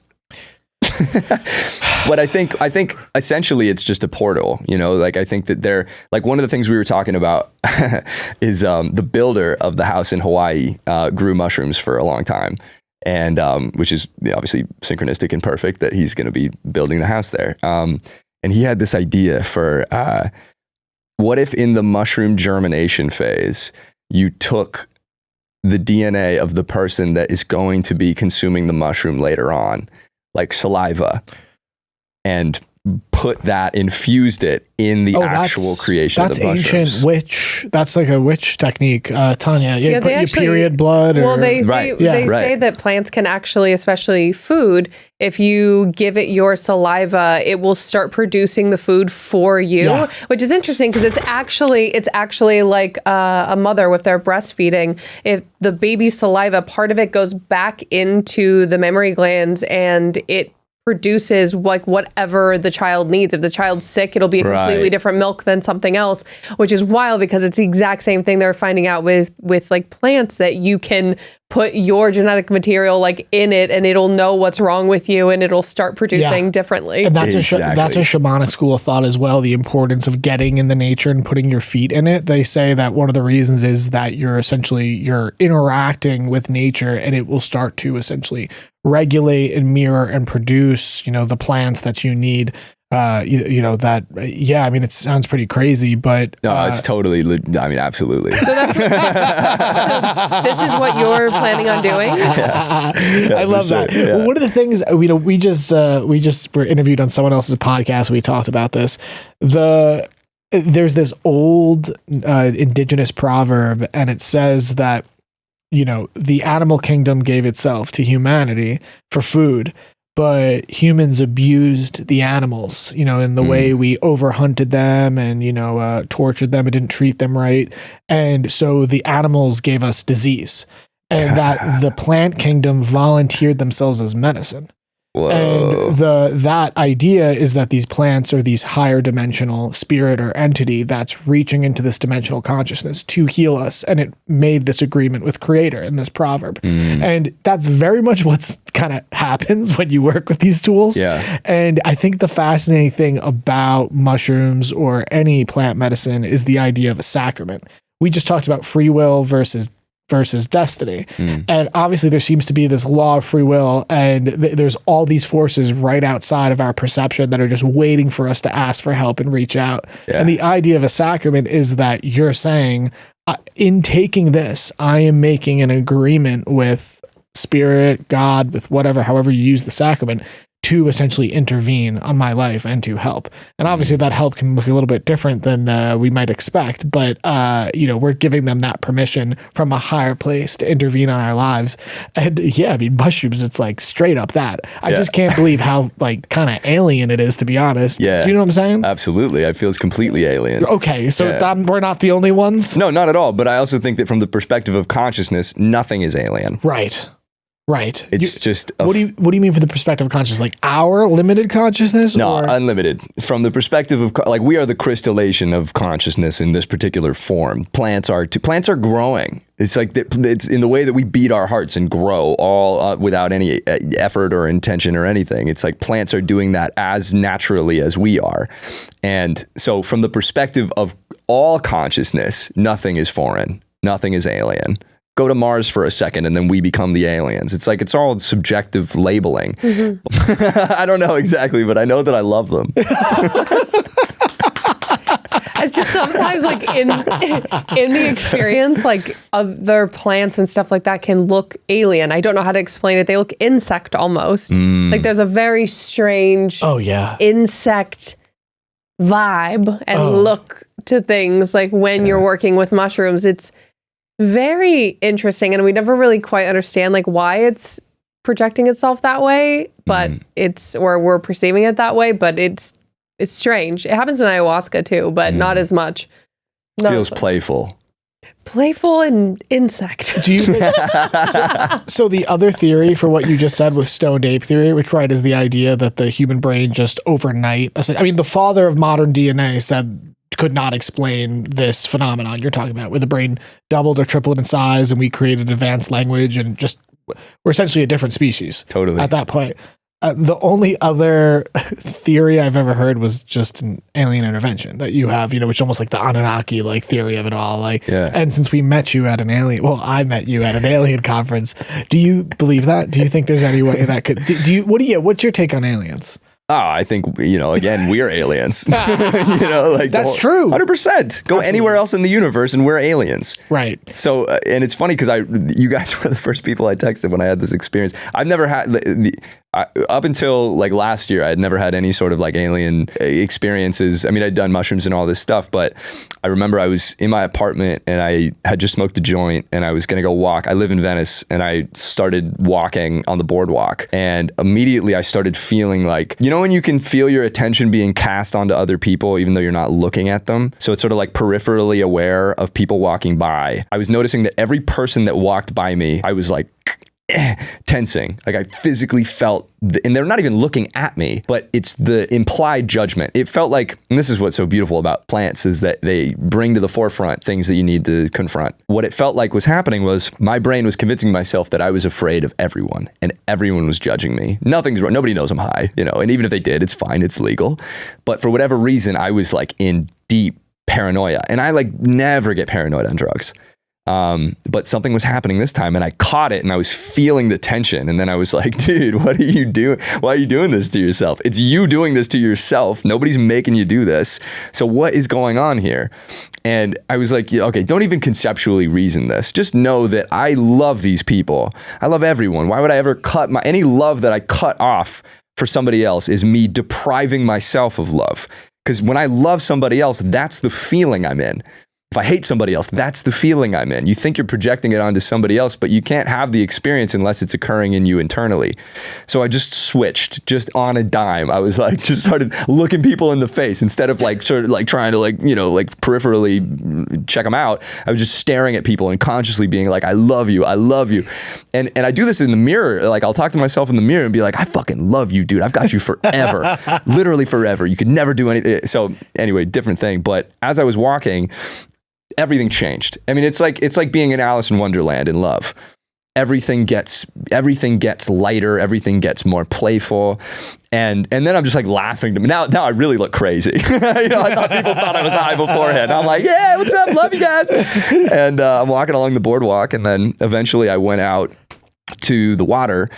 Speaker 1: But I think essentially it's just a portal. Like I think that they're like one of the things we were talking about is the builder of the house in Hawaii grew mushrooms for a long time, and which is obviously synchronistic and perfect that he's going to be building the house there. And he had this idea for what if in the mushroom germination phase you took the DNA of the person that is going to be consuming the mushroom later on, like saliva, and infused it in the actual creation of the mushrooms. That's ancient
Speaker 3: witch. That's like a witch technique, Tanya.
Speaker 2: Yeah,
Speaker 3: put your period blood.
Speaker 2: Well, they say that plants can actually, especially food, if you give it your saliva, it will start producing the food for you, which is interesting because it's actually like a mother with their breastfeeding. If the baby's saliva, part of it goes back into the mammary glands and it produces like whatever the child needs. If the child's sick, it'll be a completely different milk than something else, which is wild because it's the exact same thing they're finding out with like plants, that you can put your genetic material like in it and it'll know what's wrong with you and it'll start producing differently.
Speaker 3: And that's a shamanic school of thought as well, the importance of getting in the nature and putting your feet in it. They say that one of the reasons is that you're interacting with nature and it will start to essentially regulate and mirror and produce, the plants that you need. It sounds pretty crazy, but
Speaker 1: no, it's totally, absolutely.
Speaker 2: So this is what you're planning on doing?
Speaker 3: I love that. Yeah. Well, one of the things, we just were interviewed on someone else's podcast. We talked about this. There's this old indigenous proverb, and it says that, the animal kingdom gave itself to humanity for food, but humans abused the animals, in the way we overhunted them and, tortured them and didn't treat them right. And so the animals gave us disease, and that the plant kingdom volunteered themselves as medicine.
Speaker 1: Whoa.
Speaker 3: And that idea is that these plants are these higher dimensional spirit or entity that's reaching into this dimensional consciousness to heal us. And it made this agreement with Creator in this proverb. And that's very much what's kind of happens when you work with these tools.
Speaker 1: Yeah.
Speaker 3: And I think the fascinating thing about mushrooms or any plant medicine is the idea of a sacrament. We just talked about free will versus destiny. And obviously there seems to be this law of free will, and there's all these forces right outside of our perception that are just waiting for us to ask for help and reach out.
Speaker 1: Yeah.
Speaker 3: And the idea of a sacrament is that you're saying, in taking this, I am making an agreement with spirit, God, with whatever, however you use the sacrament, to essentially intervene on my life and to help. And obviously that help can look a little bit different than we might expect, but we're giving them that permission from a higher place to intervene on our lives. And mushrooms, it's like straight up that. I just can't believe how like kind of alien it is, to be honest.
Speaker 1: Yeah.
Speaker 3: Do you know what I'm saying?
Speaker 1: Absolutely. It feels completely alien.
Speaker 3: Okay, so we're not the only ones?
Speaker 1: No, not at all. But I also think that from the perspective of consciousness, nothing is alien.
Speaker 3: Right.
Speaker 1: It's just
Speaker 3: what do you mean from the perspective of consciousness? Like our limited consciousness?
Speaker 1: No,
Speaker 3: or?
Speaker 1: unlimited. From the perspective of like we are the crystallization of consciousness in this particular form. Plants are growing. It's like it's in the way that we beat our hearts and grow all without any effort or intention or anything. It's like plants are doing that as naturally as we are. And so from the perspective of all consciousness, nothing is foreign. Nothing is alien. Go to Mars for a second and then we become the aliens. It's like, it's all subjective labeling. I don't know exactly, but I know that I love them.
Speaker 2: It's just sometimes like in the experience, like other plants and stuff like that can look alien. I don't know how to explain it. They look insect almost. Like there's a very strange insect vibe and look to things like when you're working with mushrooms. It's very interesting, and we never really quite understand like why it's projecting itself that way, but or we're perceiving it that way, but it's strange. It happens in ayahuasca too, but not as much.
Speaker 1: Feels playful
Speaker 2: and insect.
Speaker 3: Do you so the other theory for what you just said was stoned ape theory, which is the idea that the human brain just overnight, I mean, the father of modern DNA could not explain this phenomenon you're talking about, where the brain doubled or tripled in size and we created advanced language and just we're essentially a different species.
Speaker 1: Totally.
Speaker 3: At that point. The only other theory I've ever heard was just an alien intervention that you have, which almost like the Anunnaki like theory of it all. And since we met you at I met you at an alien conference. Do you believe that? Do you think there's any way that could, what's your take on aliens?
Speaker 1: Oh, I think, again, we're aliens. That's
Speaker 3: true.
Speaker 1: 100%. Go anywhere else in the universe and we're aliens.
Speaker 3: Right.
Speaker 1: So, and it's funny because you guys were the first people I texted when I had this experience. I've never had, up until like last year, I had never had any sort of like alien experiences. I mean, I'd done mushrooms and all this stuff, but I remember I was in my apartment and I had just smoked a joint and I was going to go walk. I live in Venice and I started walking on the boardwalk, and immediately I started feeling like, when you can feel your attention being cast onto other people, even though you're not looking at them. So it's sort of like peripherally aware of people walking by. I was noticing that every person that walked by me, I was like, tensing. Like I physically felt, and they're not even looking at me, but it's the implied judgment. It felt like, and this is what's so beautiful about plants, is that they bring to the forefront things that you need to confront. What it felt like was happening was my brain was convincing myself that I was afraid of everyone and everyone was judging me. Nothing's wrong. Nobody knows I'm high, and even if they did, it's fine. It's legal. But for whatever reason, I was like in deep paranoia, and I like never get paranoid on drugs. But something was happening this time and I caught it and I was feeling the tension. And then I was like, dude, what are you doing? Why are you doing this to yourself? It's you doing this to yourself. Nobody's making you do this. So what is going on here? And I was like, okay, don't even conceptually reason this. Just know that I love these people. I love everyone. Why would I ever any love that I cut off for somebody else is me depriving myself of love. Because when I love somebody else, that's the feeling I'm in. If I hate somebody else, that's the feeling I'm in. You think you're projecting it onto somebody else, but you can't have the experience unless it's occurring in you internally. So I just switched, just on a dime. I was like, just started looking people in the face instead of like sort of like trying to like, you know, like peripherally check them out. I was just staring at people and consciously being like, I love you. I love you. And I do this in the mirror. Like I'll talk to myself in the mirror and be like, I fucking love you, dude. I've got you forever, literally forever. You could never do anything. So anyway, different thing. But as I was walking, everything changed. I mean, it's like being in Alice in Wonderland in love. Everything gets lighter. Everything gets more playful. And then I'm just like laughing to me. Now I really look crazy. You know, I thought people thought I was high beforehand. I'm like, yeah, what's up? Love you guys. And I'm walking along the boardwalk. And then eventually I went out to the water,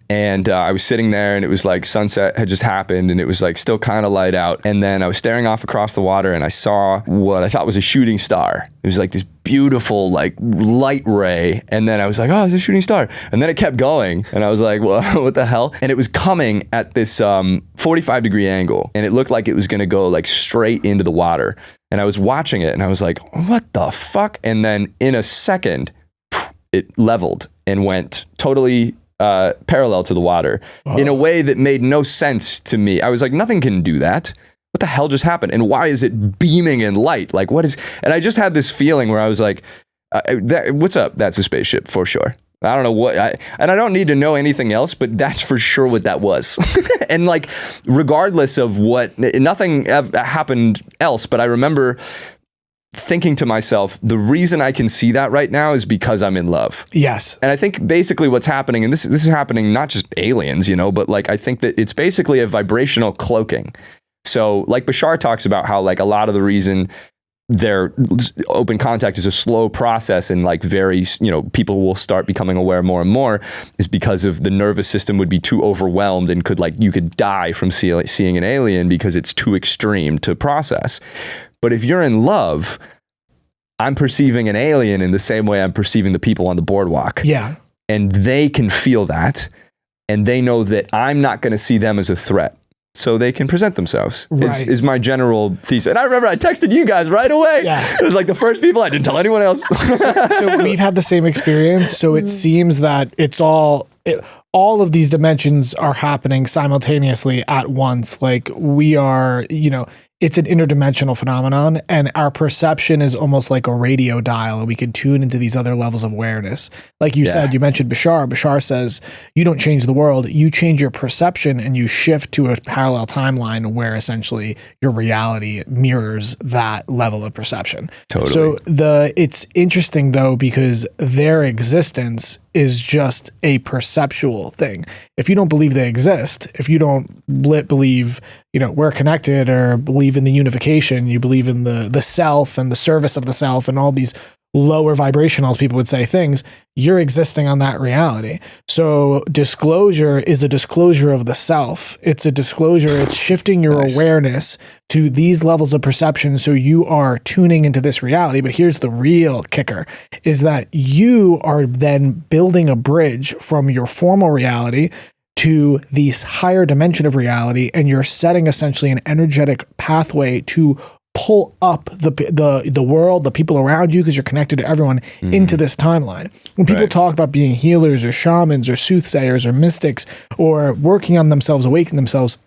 Speaker 1: and I was sitting there, and it was like sunset had just happened, and it was like still kind of light out. And then I was staring off across the water, and I saw what I thought was a shooting star. It was like this beautiful like light ray, and then I was like, oh, it's a shooting star. And then it kept going, and I was like, well, what the hell? And it was coming at this 45-degree angle, and it looked like it was gonna go like straight into the water. And I was watching it, and I was like, what the fuck? And then in a second, it leveled and went totally parallel to the water in a way that made no sense to me. I was like, nothing can do that. What the hell just happened? And why is it beaming in light? Like, what is... And I just had this feeling where I was like, what's up? That's a spaceship for sure. I don't know what... and I don't need to know anything else, but that's for sure what that was. And like, regardless of what... Nothing happened else, but I remember thinking to myself, the reason I can see that right now is because I'm in love.
Speaker 3: Yes.
Speaker 1: And I think basically what's happening, and this is happening not just aliens, you know, but like I think that it's basically a vibrational cloaking. So like Bashar talks about how like a lot of the reason their open contact is a slow process and like very, you know, people will start becoming aware more and more is because of the nervous system would be too overwhelmed and could like, you could die from seeing an alien because it's too extreme to process. But if you're in love, I'm perceiving an alien in the same way I'm perceiving the people on the boardwalk.
Speaker 3: Yeah.
Speaker 1: And they can feel that. And they know that I'm not going to see them as a threat. So they can present themselves,
Speaker 3: right.
Speaker 1: is my general thesis. And I remember I texted you guys right away.
Speaker 3: Yeah.
Speaker 1: It was like the first people, I didn't tell anyone else.
Speaker 3: So we've had the same experience. So it seems that it's all of these dimensions are happening simultaneously at once. Like we are, you know, it's an interdimensional phenomenon, and our perception is almost like a radio dial, and we can tune into these other levels of awareness. Like you said, you mentioned Bashar. Bashar says, you don't change the world, you change your perception and you shift to a parallel timeline where essentially your reality mirrors that level of perception.
Speaker 1: Totally.
Speaker 3: So it's interesting though, because their existence is just a perceptual thing. If you don't believe they exist, if you don't believe, you know, we're connected, or believe in the unification, you believe in the self and the service of the self and all these lower vibrational, as people would say, things, you're existing on that reality. So disclosure is a disclosure of the self. It's a disclosure. It's shifting your awareness to these levels of perception. So you are tuning into this reality. But here's the real kicker, is that you are then building a bridge from your formal reality to this higher dimension of reality. And you're setting essentially an energetic pathway to pull up the world, the people around you, because you're connected to everyone, into this timeline. When people talk about being healers or shamans or soothsayers or mystics or working on themselves, awakening themselves,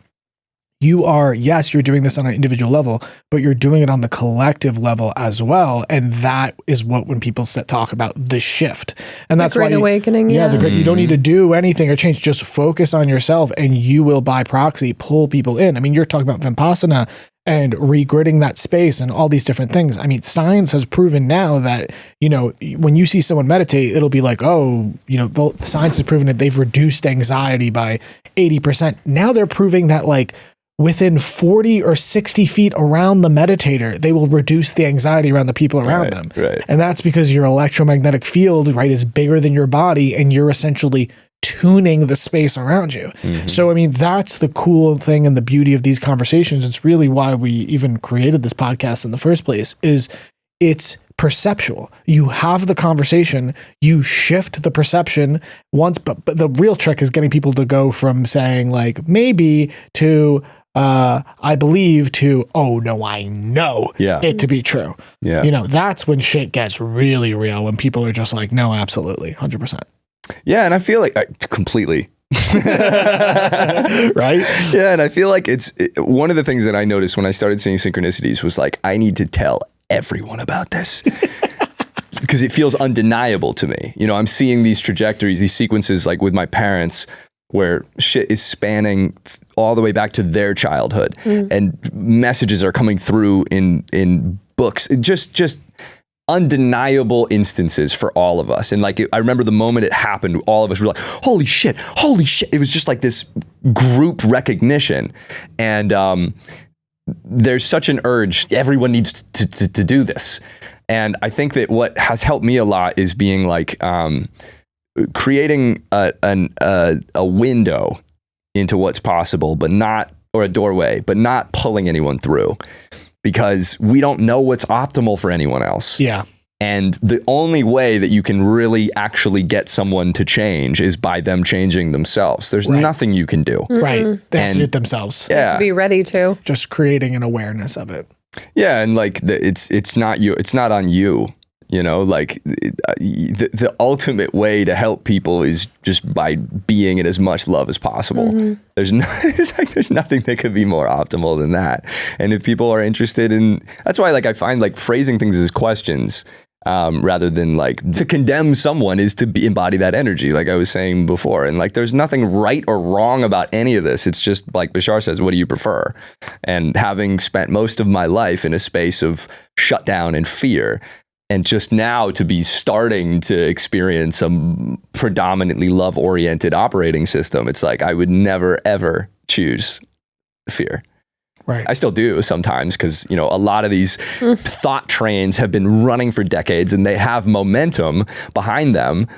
Speaker 3: you are, yes, you're doing this on an individual level, but you're doing it on the collective level as well. And that is what, when people talk about the shift, and that's why
Speaker 2: awakening.
Speaker 3: You don't need to do anything or change, just focus on yourself and you will by proxy pull people in. I mean, you're talking about Vipassana and regridding that space and all these different things. I mean, science has proven now that, you know, when you see someone meditate, it'll be like, oh, you know, the science has proven that they've reduced anxiety by 80%. Now they're proving that like within 40 or 60 feet around the meditator, they will reduce the anxiety around the people around them.
Speaker 1: Right.
Speaker 3: And that's because your electromagnetic field, right, is bigger than your body, and you're essentially tuning the space around you. So, I mean, that's the cool thing and the beauty of these conversations. It's really why we even created this podcast in the first place, is it's perceptual. You have the conversation, you shift the perception once, but the real trick is getting people to go from saying like maybe to I believe to, oh no, I know it to be true.
Speaker 1: Yeah.
Speaker 3: You know, that's when shit gets really real, when people are just like, no, absolutely, 100%.
Speaker 1: Yeah, and I feel like completely.
Speaker 3: Right?
Speaker 1: Yeah, and I feel like one of the things that I noticed when I started seeing synchronicities was like, I need to tell everyone about this. Because it feels undeniable to me. You know, I'm seeing these trajectories, these sequences like with my parents where shit is spanning all the way back to their childhood and messages are coming through in books. Just undeniable instances for all of us. And like, I remember the moment it happened, all of us were like, holy shit. It was just like this group recognition. And there's such an urge. Everyone needs to do this. And I think that what has helped me a lot is being like, creating a window into what's possible, or a doorway, but not pulling anyone through, because we don't know what's optimal for anyone else.
Speaker 3: Yeah.
Speaker 1: And the only way that you can really actually get someone to change is by them changing themselves. There's nothing you can do.
Speaker 3: Right. They have to do it themselves.
Speaker 2: They have to be ready to.
Speaker 3: Just creating an awareness of it.
Speaker 1: Yeah. And like, it's not you. It's not on you. You know, like the ultimate way to help people is just by being in as much love as possible. There's nothing that could be more optimal than that. And if people are interested in, that's why like I find like phrasing things as questions rather than like to condemn someone is to embody that energy, like I was saying before. And like there's nothing right or wrong about any of this. It's just like Bashar says, what do you prefer? And having spent most of my life in a space of shutdown and fear, and just now to be starting to experience a predominantly love-oriented operating system, it's like I would never, ever choose fear.
Speaker 3: Right.
Speaker 1: I still do sometimes because, you know, a lot of these thought trains have been running for decades and they have momentum behind them.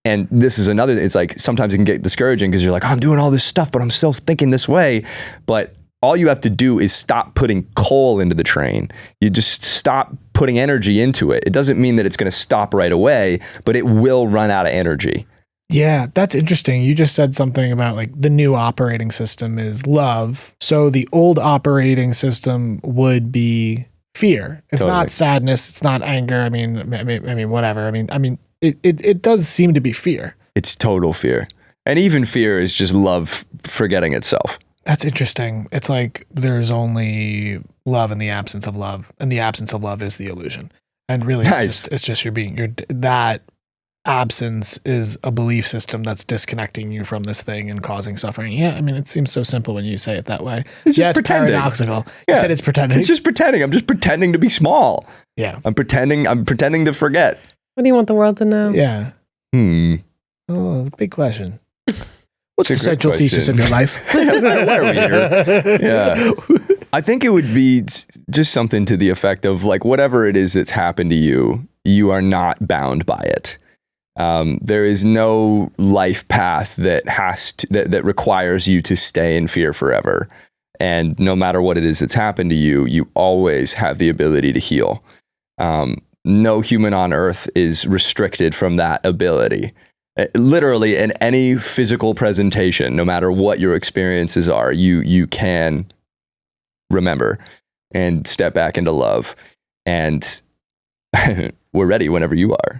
Speaker 1: And this is another, it's like sometimes it can get discouraging because you're like, oh, I'm doing all this stuff, but I'm still thinking this way. But all you have to do is stop putting coal into the train. You just stop putting energy into it. It doesn't mean that it's going to stop right away, but it will run out of energy.
Speaker 3: Yeah, that's interesting. You just said something about like the new operating system is love. So the old operating system would be fear. It's not sadness. It's not anger. I mean, whatever. I mean, it does seem to be fear.
Speaker 1: It's total fear. And even fear is just love forgetting itself.
Speaker 3: That's interesting. It's like there's only love in the absence of love, and the absence of love is the illusion. And really, it's just that absence is a belief system that's disconnecting you from this thing and causing suffering. Yeah, I mean, it seems so simple when you say it that way.
Speaker 1: It's just pretending.
Speaker 3: Paradoxical. You said it's pretending.
Speaker 1: It's just pretending. I'm just pretending to be small.
Speaker 3: Yeah.
Speaker 1: I'm pretending to forget.
Speaker 2: What do you want the world to know?
Speaker 3: Yeah. Oh, big question. What's the central thesis of your life?
Speaker 1: Why are we here? Yeah. I think it would be just something to the effect of like, whatever it is that's happened to you, you are not bound by it. There is no life path that that requires you to stay in fear forever. And no matter what it is that's happened to you, you always have the ability to heal. No human on earth is restricted from that ability. Literally in any physical presentation, no matter what your experiences are, you can remember and step back into love. And we're ready whenever you are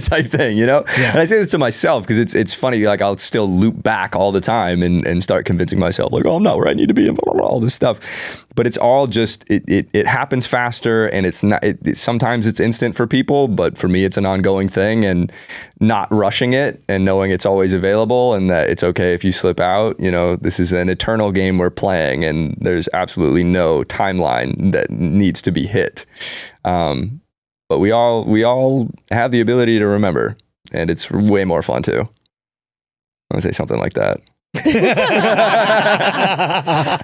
Speaker 1: type thing, you know? Yeah. And I say this to myself because it's funny, like I'll still loop back all the time and start convincing myself like, oh, I'm not where I need to be and blah, blah, blah, all this stuff. But it's all just, it happens faster and it's not, sometimes it's instant for people, but for me, it's an ongoing thing and not rushing it and knowing it's always available and that it's okay if you slip out. You know, this is an eternal game we're playing and there's absolutely no timeline that needs to be hit. But we all have the ability to remember, and it's way more fun too. I want to say something like that.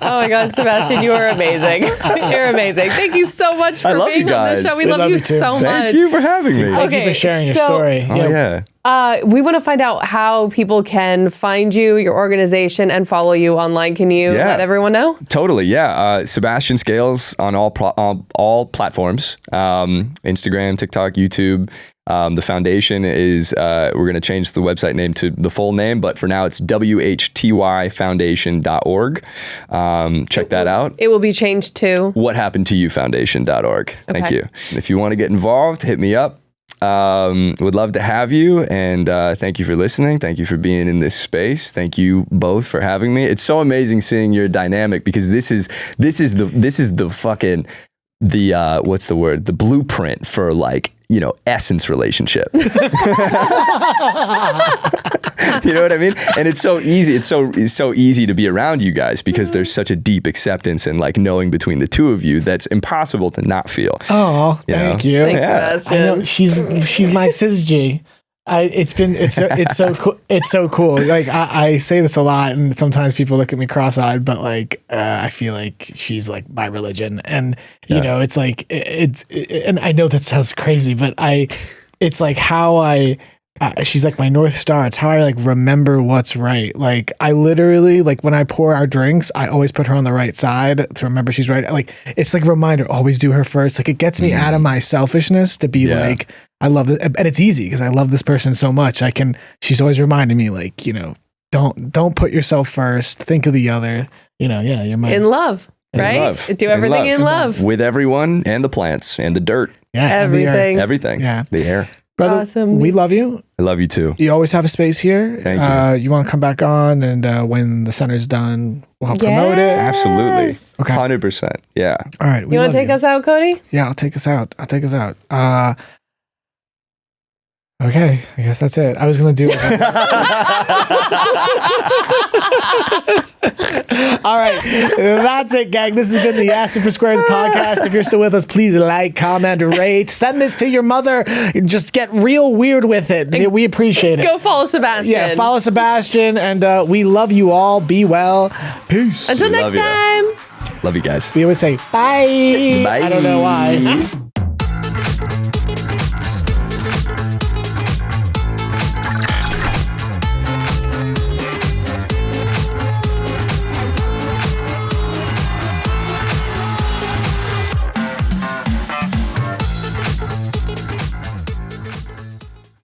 Speaker 2: Oh my God, Sebastian, you are amazing. You're amazing. Thank you so much for being on the show. We love you so much.
Speaker 1: Thank you for having me.
Speaker 3: Thank you for sharing your story.
Speaker 1: Oh, yeah.
Speaker 2: We want to find out how people can find you, your organization, and follow you online. Can you let everyone know?
Speaker 1: Totally, yeah. Sebastian Scales on all platforms, Instagram, TikTok, YouTube. The foundation is, we're going to change the website name to the full name, but for now it's whtyfoundation.org. Check that out.
Speaker 2: It will be changed to
Speaker 1: whathappenedtoyoufoundation.org. Thank you. If you want to get involved, hit me up. Would love to have you, and thank you for listening. Thank you for being in this space. Thank you both for having me. It's so amazing seeing your dynamic, because this is the fucking what's the word? The blueprint for, like, essence relationship. You know what I mean? And it's so easy. It's so easy to be around you guys, because there's such a deep acceptance and, like, knowing between the two of you that's impossible to not feel.
Speaker 3: Oh, thank you.
Speaker 2: Thanks, Sebastian.
Speaker 3: I know she's my sis G. It's so cool. It's so cool. Like, I say this a lot, and sometimes people look at me cross-eyed, but, like, I feel like she's, like, my religion, and you know, it's like and I know that sounds crazy, but it's like how she's like my North Star. It's how I, like, remember what's right. Like, I literally, like, when I pour our drinks, I always put her on the right side to remember she's right. Like, it's like a reminder, always do her first. Like, it gets me out of my selfishness to be like, I love it. And it's easy because I love this person so much. She's always reminding me, like, don't put yourself first. Think of the other, you're my
Speaker 2: in love, right?
Speaker 1: Love.
Speaker 2: Do everything in love.
Speaker 1: With everyone, and the plants and the dirt.
Speaker 3: Yeah.
Speaker 2: Everything.
Speaker 1: Everything.
Speaker 3: Yeah.
Speaker 1: The air.
Speaker 3: Brother,
Speaker 2: Awesome.
Speaker 3: we love you.
Speaker 1: I love you too.
Speaker 3: You always have a space here.
Speaker 1: Thank you.
Speaker 3: You want to come back on, and when the center's done, we'll help promote it.
Speaker 1: Absolutely.
Speaker 3: Okay.
Speaker 1: 100%. Yeah.
Speaker 3: All right.
Speaker 2: You want to take us out, Cody?
Speaker 3: Yeah, I'll take us out. Okay, I guess that's it. I was going to do it. All right, that's it, gang. This has been the Acid for Squares podcast. If you're still with us, please like, comment, rate. Send this to your mother. Just get real weird with it. We appreciate it.
Speaker 2: Go follow Sebastian.
Speaker 3: Yeah, follow Sebastian, and we love you all. Be well. Peace.
Speaker 2: Until next time.
Speaker 1: Love you guys.
Speaker 3: We always say bye.
Speaker 1: Bye.
Speaker 3: I don't know why.